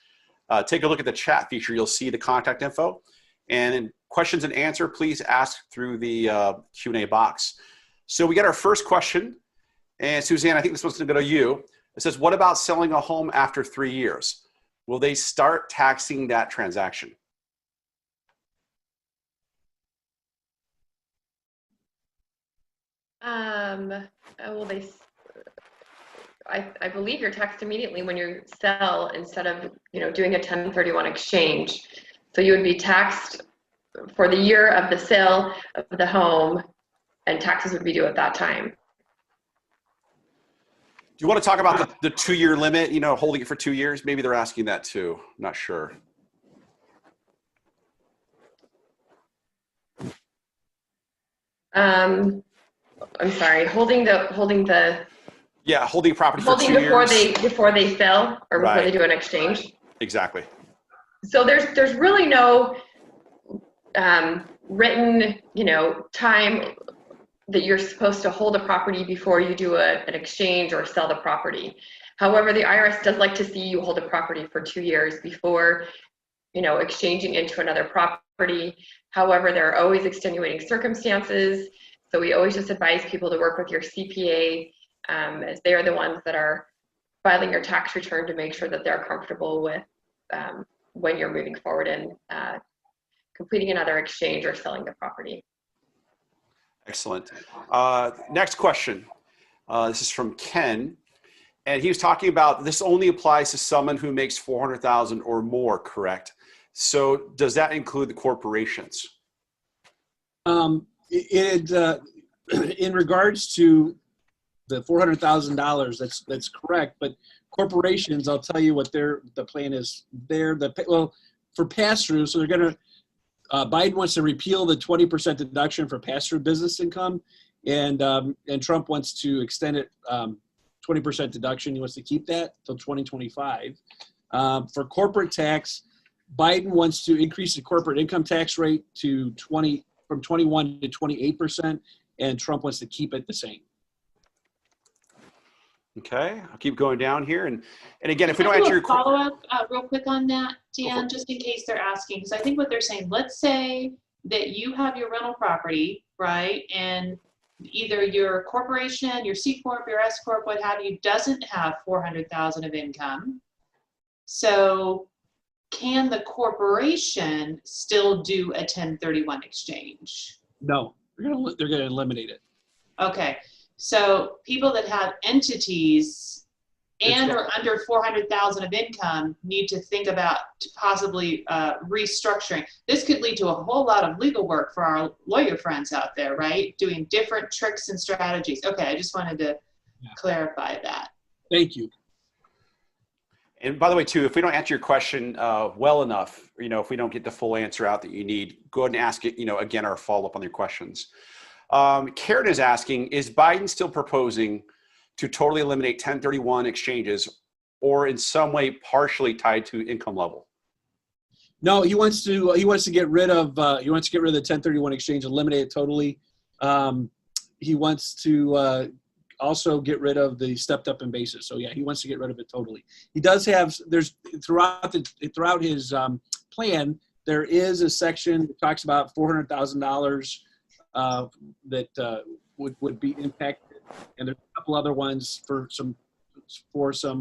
take a look at the chat feature. You'll see the contact info. And in questions and answer, please ask through the Q&A box. So we got our first question. And SuZanne, I think this one's going to go to you. It says, what about selling a home after 3 years? Will they start taxing that transaction? I believe you're taxed immediately when you sell, instead of doing a 1031 exchange. So you would be taxed for the year of the sale of the home, and taxes would be due at that time. Do you want to talk about the 2-year limit, holding it for 2 years? Maybe they're asking that too. I'm not sure. I'm sorry, holding the Yeah, holding property for 2 years. before they sell, or before Right. they do an exchange. Exactly. So there's really no written time that you're supposed to hold a property before you do an exchange or sell the property. However, the IRS does like to see you hold a property for 2 years before exchanging into another property. However, there are always extenuating circumstances. So we always just advise people to work with your CPA, as they are the ones that are filing your tax return, to make sure that they're comfortable with when you're moving forward and completing another exchange or selling the property. Excellent. Next question. This is from Ken. And he was talking about this only applies to someone who makes $400,000 or more, correct? So does that include the corporations? In regards to the $400,000, that's correct. But corporations, I'll tell you what the plan is. For pass-through, so they're going to, Biden wants to repeal the 20% deduction for pass-through business income, and Trump wants to extend it 20% deduction. He wants to keep that till 2025. For corporate tax, Biden wants to increase the corporate income tax rate to from 21 to 28%, and Trump wants to keep it the same. Okay, I'll keep going down here. And again, if we don't answer your follow up real quick on that, Dan, just in case they're asking, because I think what they're saying, let's say that you have your rental property, right? And either your corporation, your C Corp, your S Corp, what have you, doesn't have 400,000 of income. So can the corporation still do a 1031 exchange? No, they're going to eliminate it. Okay. So people that have entities and or under 400,000 of income need to think about possibly restructuring. This could lead to a whole lot of legal work for our lawyer friends out there, right? Doing different tricks and strategies. Okay, I just wanted to clarify that. Thank you. And by the way, too, if we don't answer your question well enough, if we don't get the full answer out that you need, go ahead and ask it, again, or follow up on your questions. Karen is asking, is Biden still proposing to totally eliminate 1031 exchanges or in some way partially tied to income level? No, he wants to get rid of the 1031 exchange, eliminate it totally. He wants to also get rid of the stepped up in basis. So yeah, he wants to get rid of it totally. He does have, throughout his plan, there is a section that talks about $400,000 that would be impacted. And there's a couple other ones for some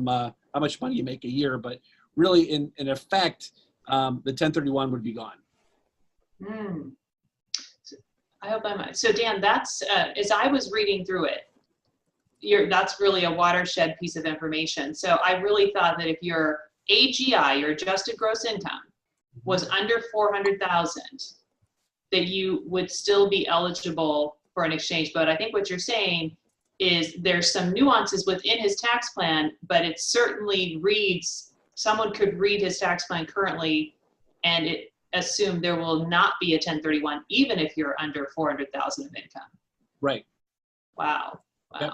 how much money you make a year, but really in effect, the 1031 would be gone. I hope I'm, so Dan, that's, as I was reading through it, that's really a watershed piece of information. So I really thought that if your AGI, your adjusted gross income, was under 400,000, that you would still be eligible for an exchange. But I think what you're saying is there's some nuances within his tax plan, but it certainly reads, someone could read his tax plan currently and it assume there will not be a 1031, even if you're under 400,000 of income. Right. Wow. Wow. Yep.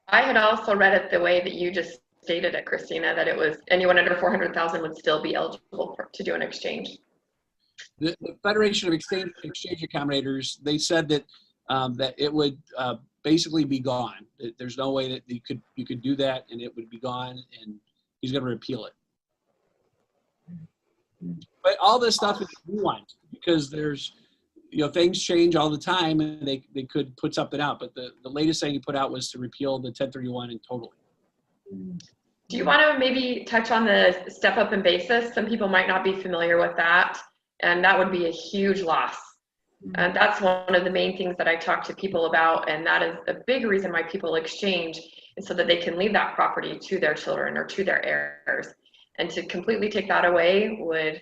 I had also read it the way that you just stated it, Christina, that it was anyone under 400,000 would still be eligible to do an exchange. The Federation of Exchange Accommodators, they said that that it would basically be gone. There's no way that you could do that and it would be gone, and he's going to repeal it. But all this stuff is nuanced because there's, things change all the time, and they could put something out. But the latest thing he put out was to repeal the 1031 and totally. Do you want to maybe touch on the step up in basis? Some people might not be familiar with that, and that would be a huge loss. And that's one of the main things that I talk to people about, and that is a big reason why people exchange, is so that they can leave that property to their children or to their heirs. And to completely take that away would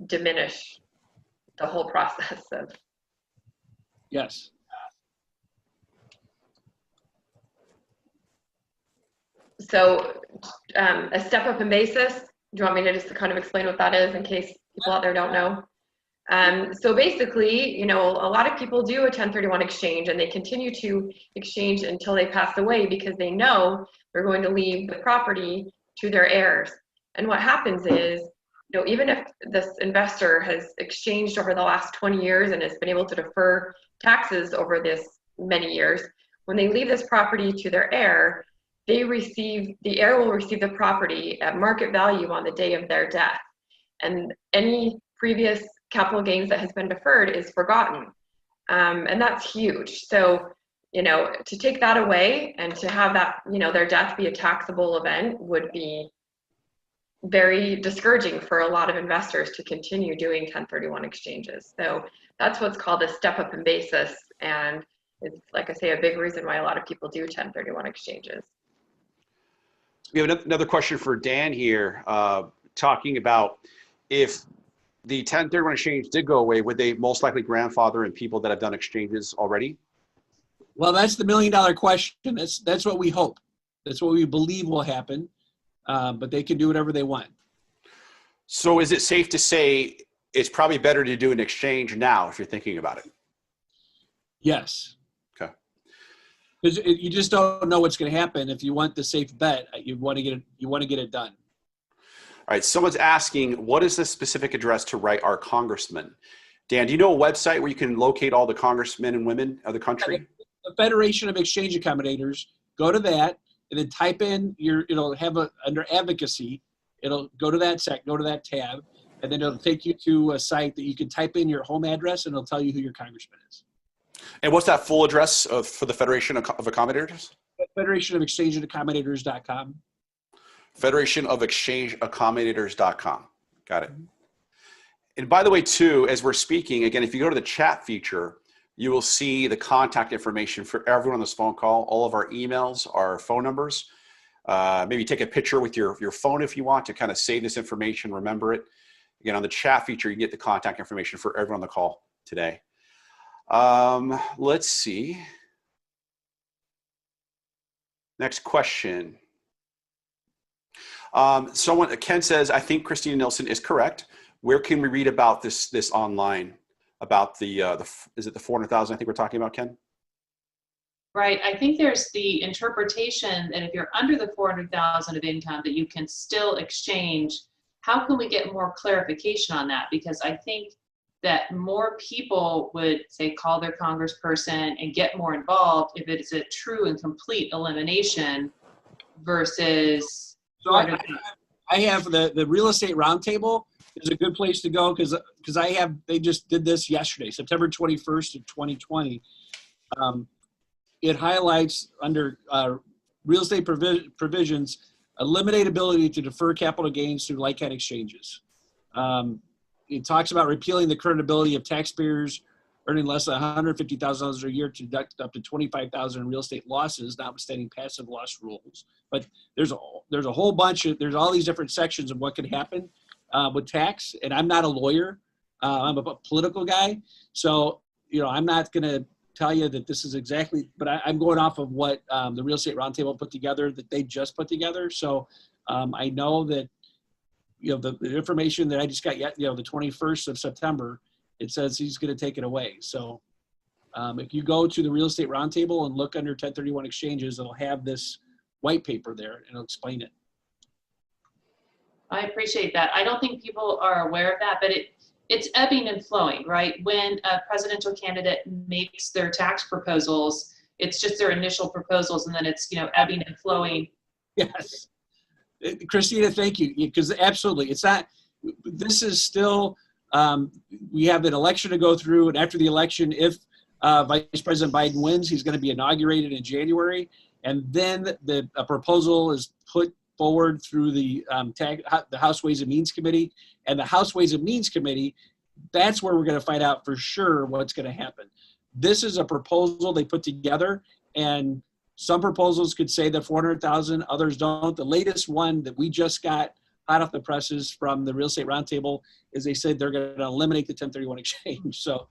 diminish the whole process of. Yes. So a step up in basis, do you want me to just kind of explain what that is in case people out there don't know? So basically, a lot of people do a 1031 exchange, and they continue to exchange until they pass away because they know they're going to leave the property to their heirs. And what happens is, even if this investor has exchanged over the last 20 years and has been able to defer taxes over this many years, when they leave this property to their heir, the heir will receive the property at market value on the day of their death. And any previous capital gains that has been deferred is forgotten. And that's huge. So, to take that away and to have that, their death be a taxable event would be very discouraging for a lot of investors to continue doing 1031 exchanges. So that's what's called a step up in basis. And it's, like I say, a big reason why a lot of people do 1031 exchanges. We have another question for Dan here, talking about if the 1031 exchange did go away, would they most likely grandfather in people that have done exchanges already? Well, that's the $1 million question. That's what we hope. That's what we believe will happen. But they can do whatever they want. So is it safe to say it's probably better to do an exchange now if you're thinking about it? Yes. Okay. Because you just don't know what's going to happen. If you want the safe bet, you want to get it done. All right. Someone's asking, what is the specific address to write our congressman? Dan, do you know a website where you can locate all the congressmen and women of the country? The Federation of Exchange Accommodators. Go to that. And then type in it'll have under advocacy, it'll go to that tab, and then it'll take you to a site that you can type in your home address, and it'll tell you who your congressman is. And what's that full address for the Federation of Accommodators? Federation of Exchange Accommodators.com. Federation of Exchange Accommodators.com. Got it. And by the way, too, as we're speaking, again, if you go to the chat feature, you will see the contact information for everyone on this phone call, all of our emails, our phone numbers. Maybe take a picture with your phone if you want to kind of save this information, remember it. Again, on the chat feature, you get the contact information for everyone on the call today. Let's see. Next question. Ken says, I think Christina Nielson is correct. Where can we read about this online? About is it the 400,000 I think we're talking about, Ken? Right. I think there's the interpretation that if you're under the 400,000 of income, that you can still exchange. How can we get more clarification on that? Because I think that more people would say call their congressperson and get more involved if it's a true and complete elimination versus. So I have the real estate roundtable is a good place to go because they just did this yesterday, September 21st of 2020. It highlights under real estate provisions, eliminate ability to defer capital gains through like-kind exchanges. It talks about repealing the current ability of taxpayers earning less than $150,000 a year to deduct up to $25,000 in real estate losses, notwithstanding passive loss rules. But there's a whole bunch of, there's all these different sections of what could happen with tax. And I'm not a lawyer. I'm a political guy. So, I'm not going to tell you that this is exactly, but I'm going off of what the Real Estate Roundtable put together, that they just put together. So I know that, the information that I just got yet, the 21st of September, it says he's going to take it away. So if you go to the Real Estate Roundtable and look under 1031 exchanges, it'll have this white paper there and it'll explain it. I appreciate that. I don't think people are aware of that, but it's ebbing and flowing, right? When a presidential candidate makes their tax proposals, it's just their initial proposals, and then it's, ebbing and flowing. Yes. Christina, thank you. Because absolutely, it's not, this is still, we have an election to go through, and after the election, if Vice President Biden wins, he's going to be inaugurated in January, and then a proposal is put forward through the House Ways and Means Committee, and the House Ways and Means Committee, that's where we're going to find out for sure what's going to happen. This is a proposal they put together, and some proposals could say that 400,000, others don't. The latest one that we just got hot off the presses from the Real Estate Roundtable is they said they're going to eliminate the 1031 exchange. So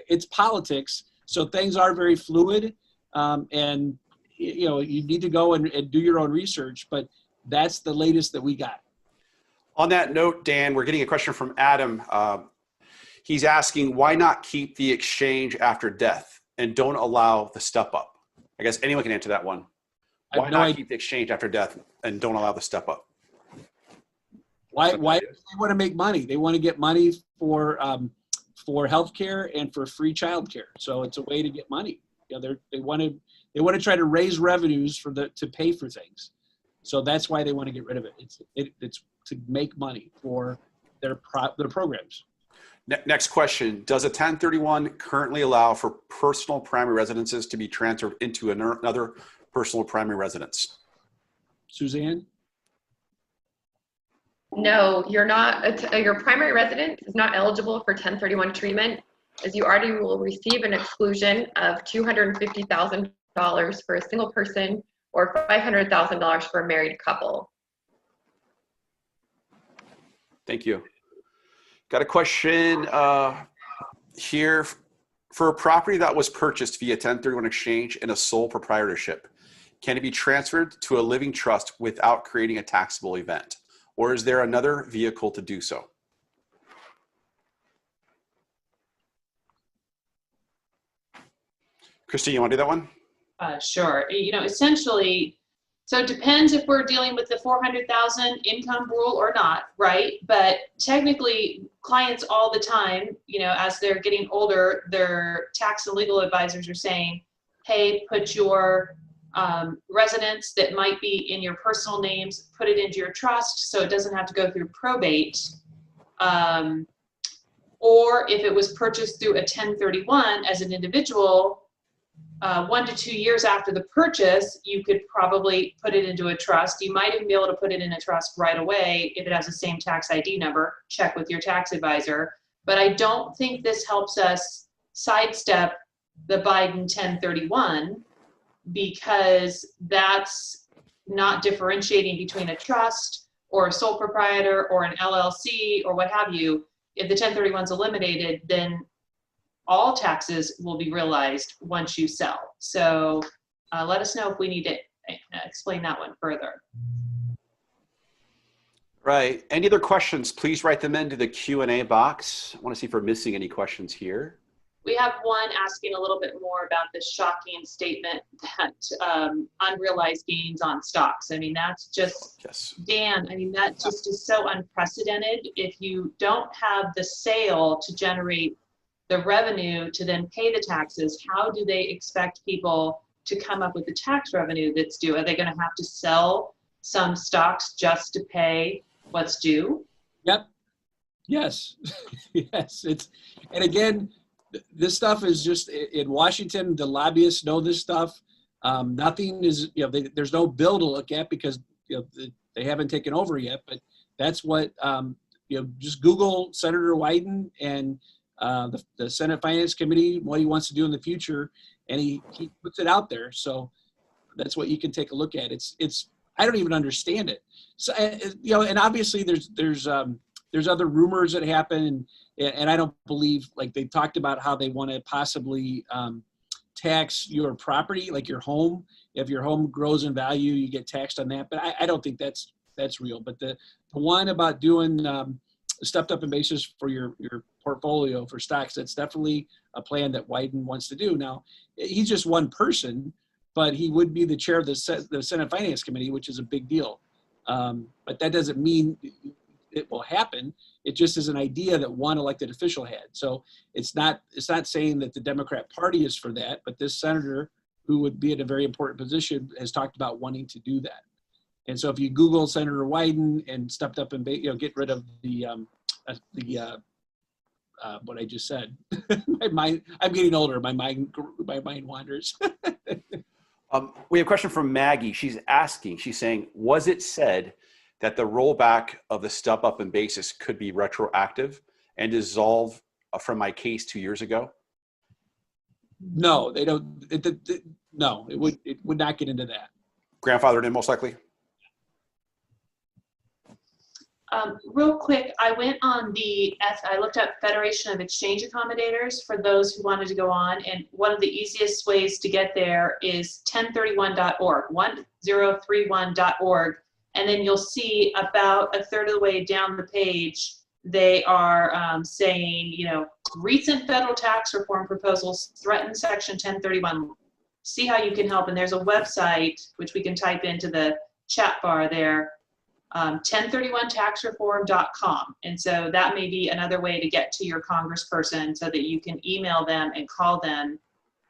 it's politics. So things are very fluid, and you need to go and do your own research, but that's the latest that we got. On that note, Dan, we're getting a question from Adam. He's asking, why not keep the exchange after death and don't allow the step up? I guess anyone can answer that one. Why not keep the exchange after death and don't allow the step up? Why do they want to make money? They want to get money for healthcare and for free childcare. So it's a way to get money. They want to try to raise revenues to pay for things. So that's why they want to get rid of it. It's to make money for their programs. Next question. Does a 1031 currently allow for personal primary residences to be transferred into another personal primary residence? SuZanne? No, you're not. Your primary residence is not eligible for 1031 treatment, as you already will receive an exclusion of $250,000 for a single person or $500,000 for a married couple. Thank you. Got a question here. For a property that was purchased via 1031 exchange in a sole proprietorship, can it be transferred to a living trust without creating a taxable event? Or is there another vehicle to do so? Christine, you want to do that one? Sure. Essentially, so it depends if we're dealing with the 400,000 income rule or not, right? But technically, clients all the time, as they're getting older, their tax and legal advisors are saying, hey, put your residence that might be in your personal names, put it into your trust so it doesn't have to go through probate. Or if it was purchased through a 1031 as an individual, 1 to 2 years after the purchase, you could probably put it into a trust. You might even be able to put it in a trust right away if it has the same tax ID number. Check with your tax advisor. But I don't think this helps us sidestep the Biden 1031 because that's not differentiating between a trust or a sole proprietor or an LLC or what have you, if the 1031 is eliminated, then all taxes will be realized once you sell. So let us know if we need to explain that one further. Right. Any other questions, please write them into the Q&A box. I want to see if we're missing any questions here. We have one asking a little bit more about the shocking statement that unrealized gains on stocks. I mean, that's just, Yes. Dan, I mean, that just is so unprecedented. If you don't have the sale to generate the revenue to then pay the taxes, how do they expect people to come up with the tax revenue that's due? Are they going to have to sell some stocks just to pay what's due? Yep. Yes. Yes. And again, this stuff is just in Washington. The lobbyists know this stuff. Nothing is, there's no bill to look at because they haven't taken over yet. But that's what just Google Senator Wyden and the Senate Finance Committee, what he wants to do in the future, and he puts it out there. So that's what you can take a look at. It's I don't even understand it. So and obviously there's other rumors that happen, and I don't believe, like they talked about how they want to possibly tax your property, like your home. If your home grows in value, you get taxed on that. But I don't think that's real. But the one about doing stepped up in basis for your portfolio for stocks, that's definitely a plan that Wyden wants to do. Now, he's just one person, but he would be the chair of the Senate Finance Committee, which is a big deal. But that doesn't mean it will happen. It just is an idea that one elected official had. So it's not saying that the Democrat Party is for that, but this senator, who would be in a very important position, has talked about wanting to do that. And so if you Google Senator Wyden and stepped up and get rid of the what I just said, my mind, I'm getting older. My mind wanders. We have a question from Maggie. She's saying, was it said that the rollback of the step up in basis could be retroactive and dissolve from my case 2 years ago? No, they don't. No, it would not get into that. Grandfathered in, most likely. Real quick, I went on I looked up Federation of Exchange Accommodators for those who wanted to go on, and one of the easiest ways to get there is 1031.org, 1031.org, and then you'll see about a third of the way down the page, they are saying, recent federal tax reform proposals threaten Section 1031. See how you can help, and there's a website, which we can type into the chat bar there, 1031taxreform.com. And so that may be another way to get to your congressperson so that you can email them and call them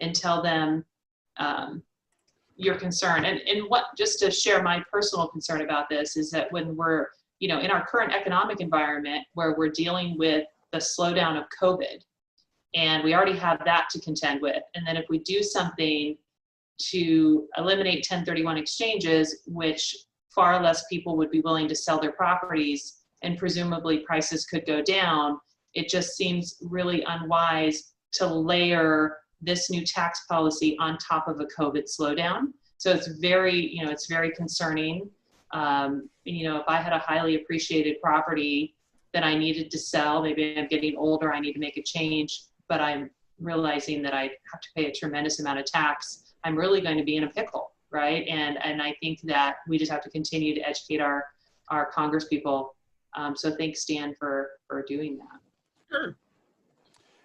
and tell them your concern. And just to share my personal concern about this is that when we're, in our current economic environment where we're dealing with the slowdown of COVID, and we already have that to contend with. And then if we do something to eliminate 1031 exchanges, which far less people would be willing to sell their properties, and presumably prices could go down, it just seems really unwise to layer this new tax policy on top of a COVID slowdown. So it's very, it's very concerning. If I had a highly appreciated property that I needed to sell, maybe I'm getting older, I need to make a change, but I'm realizing that I have to pay a tremendous amount of tax, I'm really going to be in a pickle. Right. And I think that we just have to continue to educate our congresspeople. So thanks, Stan, for doing that. Sure.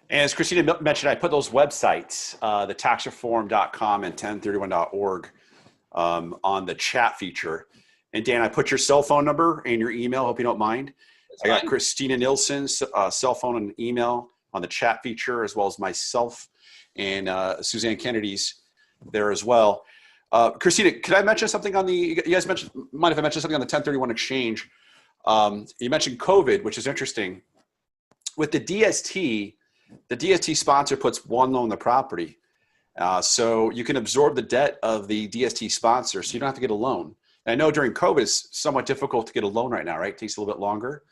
And as Christina mentioned, I put those websites, the taxreform.com and 1031.org on the chat feature. And Dan, I put your cell phone number and your email. Hope you don't mind. That's I got fine. Christina Nielson's cell phone and email on the chat feature, as well as myself and SuZanne Kennedy's there as well. Christina, could I mention something on you guys mind if I mention something on the 1031 exchange? You mentioned COVID, which is interesting. With the DST sponsor puts one loan on the property. So you can absorb the debt of the DST sponsor, so you don't have to get a loan. And I know during COVID, it's somewhat difficult to get a loan right now, right? It takes a little bit longer.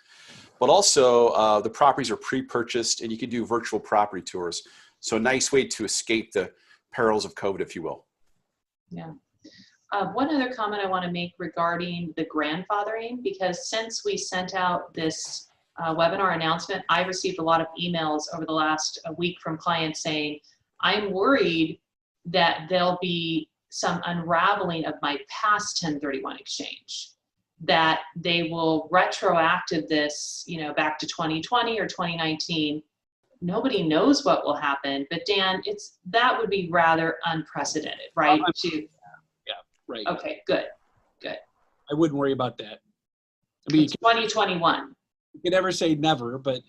But also, the properties are pre-purchased, and you can do virtual property tours. So a nice way to escape the perils of COVID, if you will. Yeah. One other comment I want to make regarding the grandfathering, because since we sent out this webinar announcement, I received a lot of emails over the last week from clients saying, I'm worried that there'll be some unraveling of my past 1031 exchange, that they will retroactive this, you know, back to 2020 or 2019. Nobody knows what will happen, but Dan, that would be rather unprecedented, right? Right. Okay, good. I wouldn't worry about that. I mean, It's 2021. you can never say never, but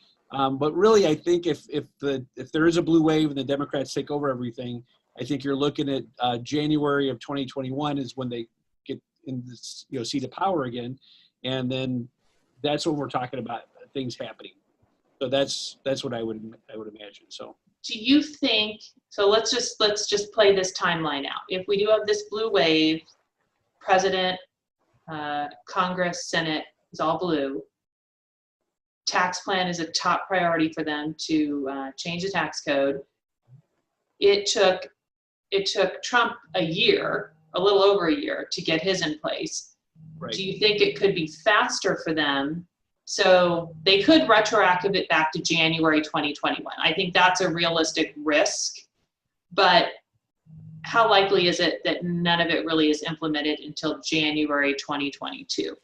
really, I think if there is a blue wave and the Democrats take over everything, I think you're looking at January of 2021 is when they get in this, you know, seat of power again, and then that's when we're talking about things happening. So that's what I would imagine. So Do you think, so let's just play this timeline out. If we do have this blue wave, President, Congress, Senate is all blue, tax plan is a top priority for them to change the tax code. It took Trump a little over a year to get his in place. right. Do you think it could be faster for them? So they could retroactive it back to January 2021. I think that's a realistic risk, but how likely is it that none of it really is implemented until January 2022?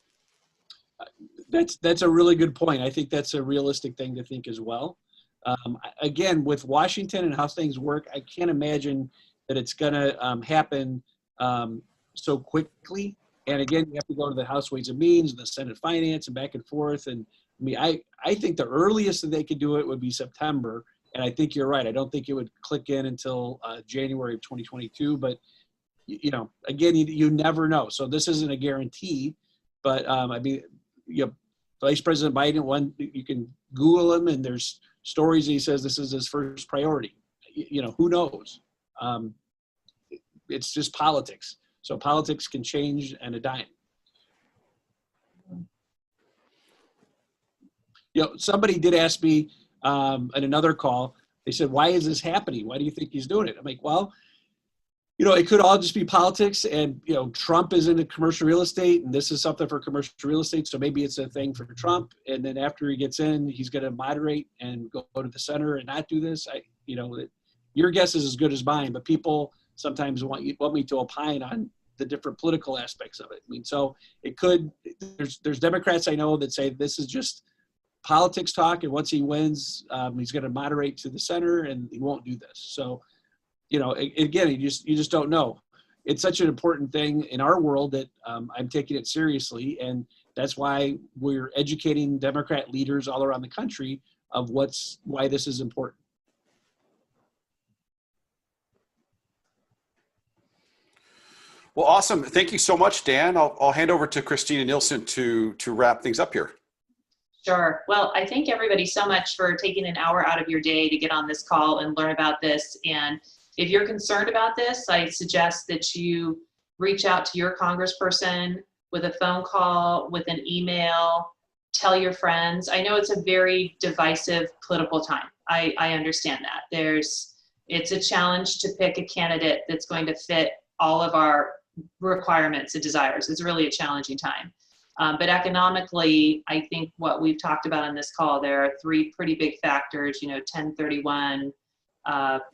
That's a really good point. I think that's a realistic thing to think as well. Again, with Washington and how things work, I can't imagine that it's going to happen so quickly. And again, you have to go to the House Ways and Means and the Senate Finance and back and forth. And I mean, I think the earliest that they could do it would be September. And I think you're right. I don't think it would click in until January of 2022. But, you know, again, you never know. So this isn't a guarantee. But I mean, you know, Vice President Biden, you can Google him and there's stories he says this is his first priority. You know, who knows? It's just politics. So politics can change on a dime. You know, somebody did ask me in another call, they said, why is this happening? Why do you think he's doing it? I'm like, well, you know, it could all just be politics, and, you know, Trump is into commercial real estate and this is something for commercial real estate. So maybe it's a thing for Trump. And then after he gets in, he's going to moderate and go to the center and not do this. You know, your guess is as good as mine, but people sometimes want me to opine on the different political aspects of it. I mean, so it could, there's Democrats I know that say this is just politics talk, and once he wins, he's going to moderate to the center and he won't do this. So, you know, again, you just don't know. It's such an important thing in our world that I'm taking it seriously, and that's why we're educating Democrat leaders all around the country of why this is important. Well, awesome. Thank you so much, Dan. I'll hand over to Christina Nielson to wrap things up here. Sure. Well, I thank everybody so much for taking an hour out of your day to get on this call and learn about this. And if you're concerned about this, I suggest that you reach out to your congressperson with a phone call, with an email, tell your friends. I know it's a very divisive political time. I understand that. It's a challenge to pick a candidate that's going to fit all of our requirements and desires. It's really a challenging time. But economically, I think what we've talked about on this call, there are three pretty big factors, you know, 1031,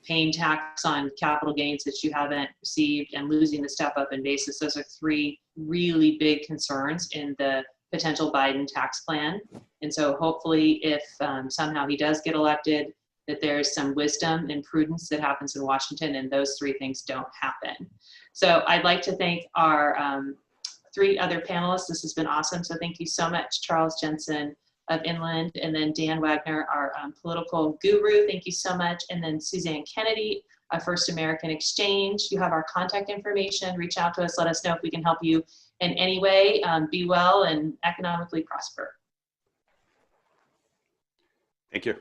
paying tax on capital gains that you haven't received, and losing the step up in basis. Those are three really big concerns in the potential Biden tax plan. And so hopefully if somehow he does get elected, that there's some wisdom and prudence that happens in Washington and those three things don't happen. So I'd like to thank our three other panelists. This has been awesome. So thank you so much, Charles Jensen of Inland, and then Dan Wagner, our political guru. Thank you so much. And then SuZanne Kennedy of First American Exchange. You have our contact information. Reach out to us. Let us know if we can help you in any way. Be well and economically prosper. Thank you.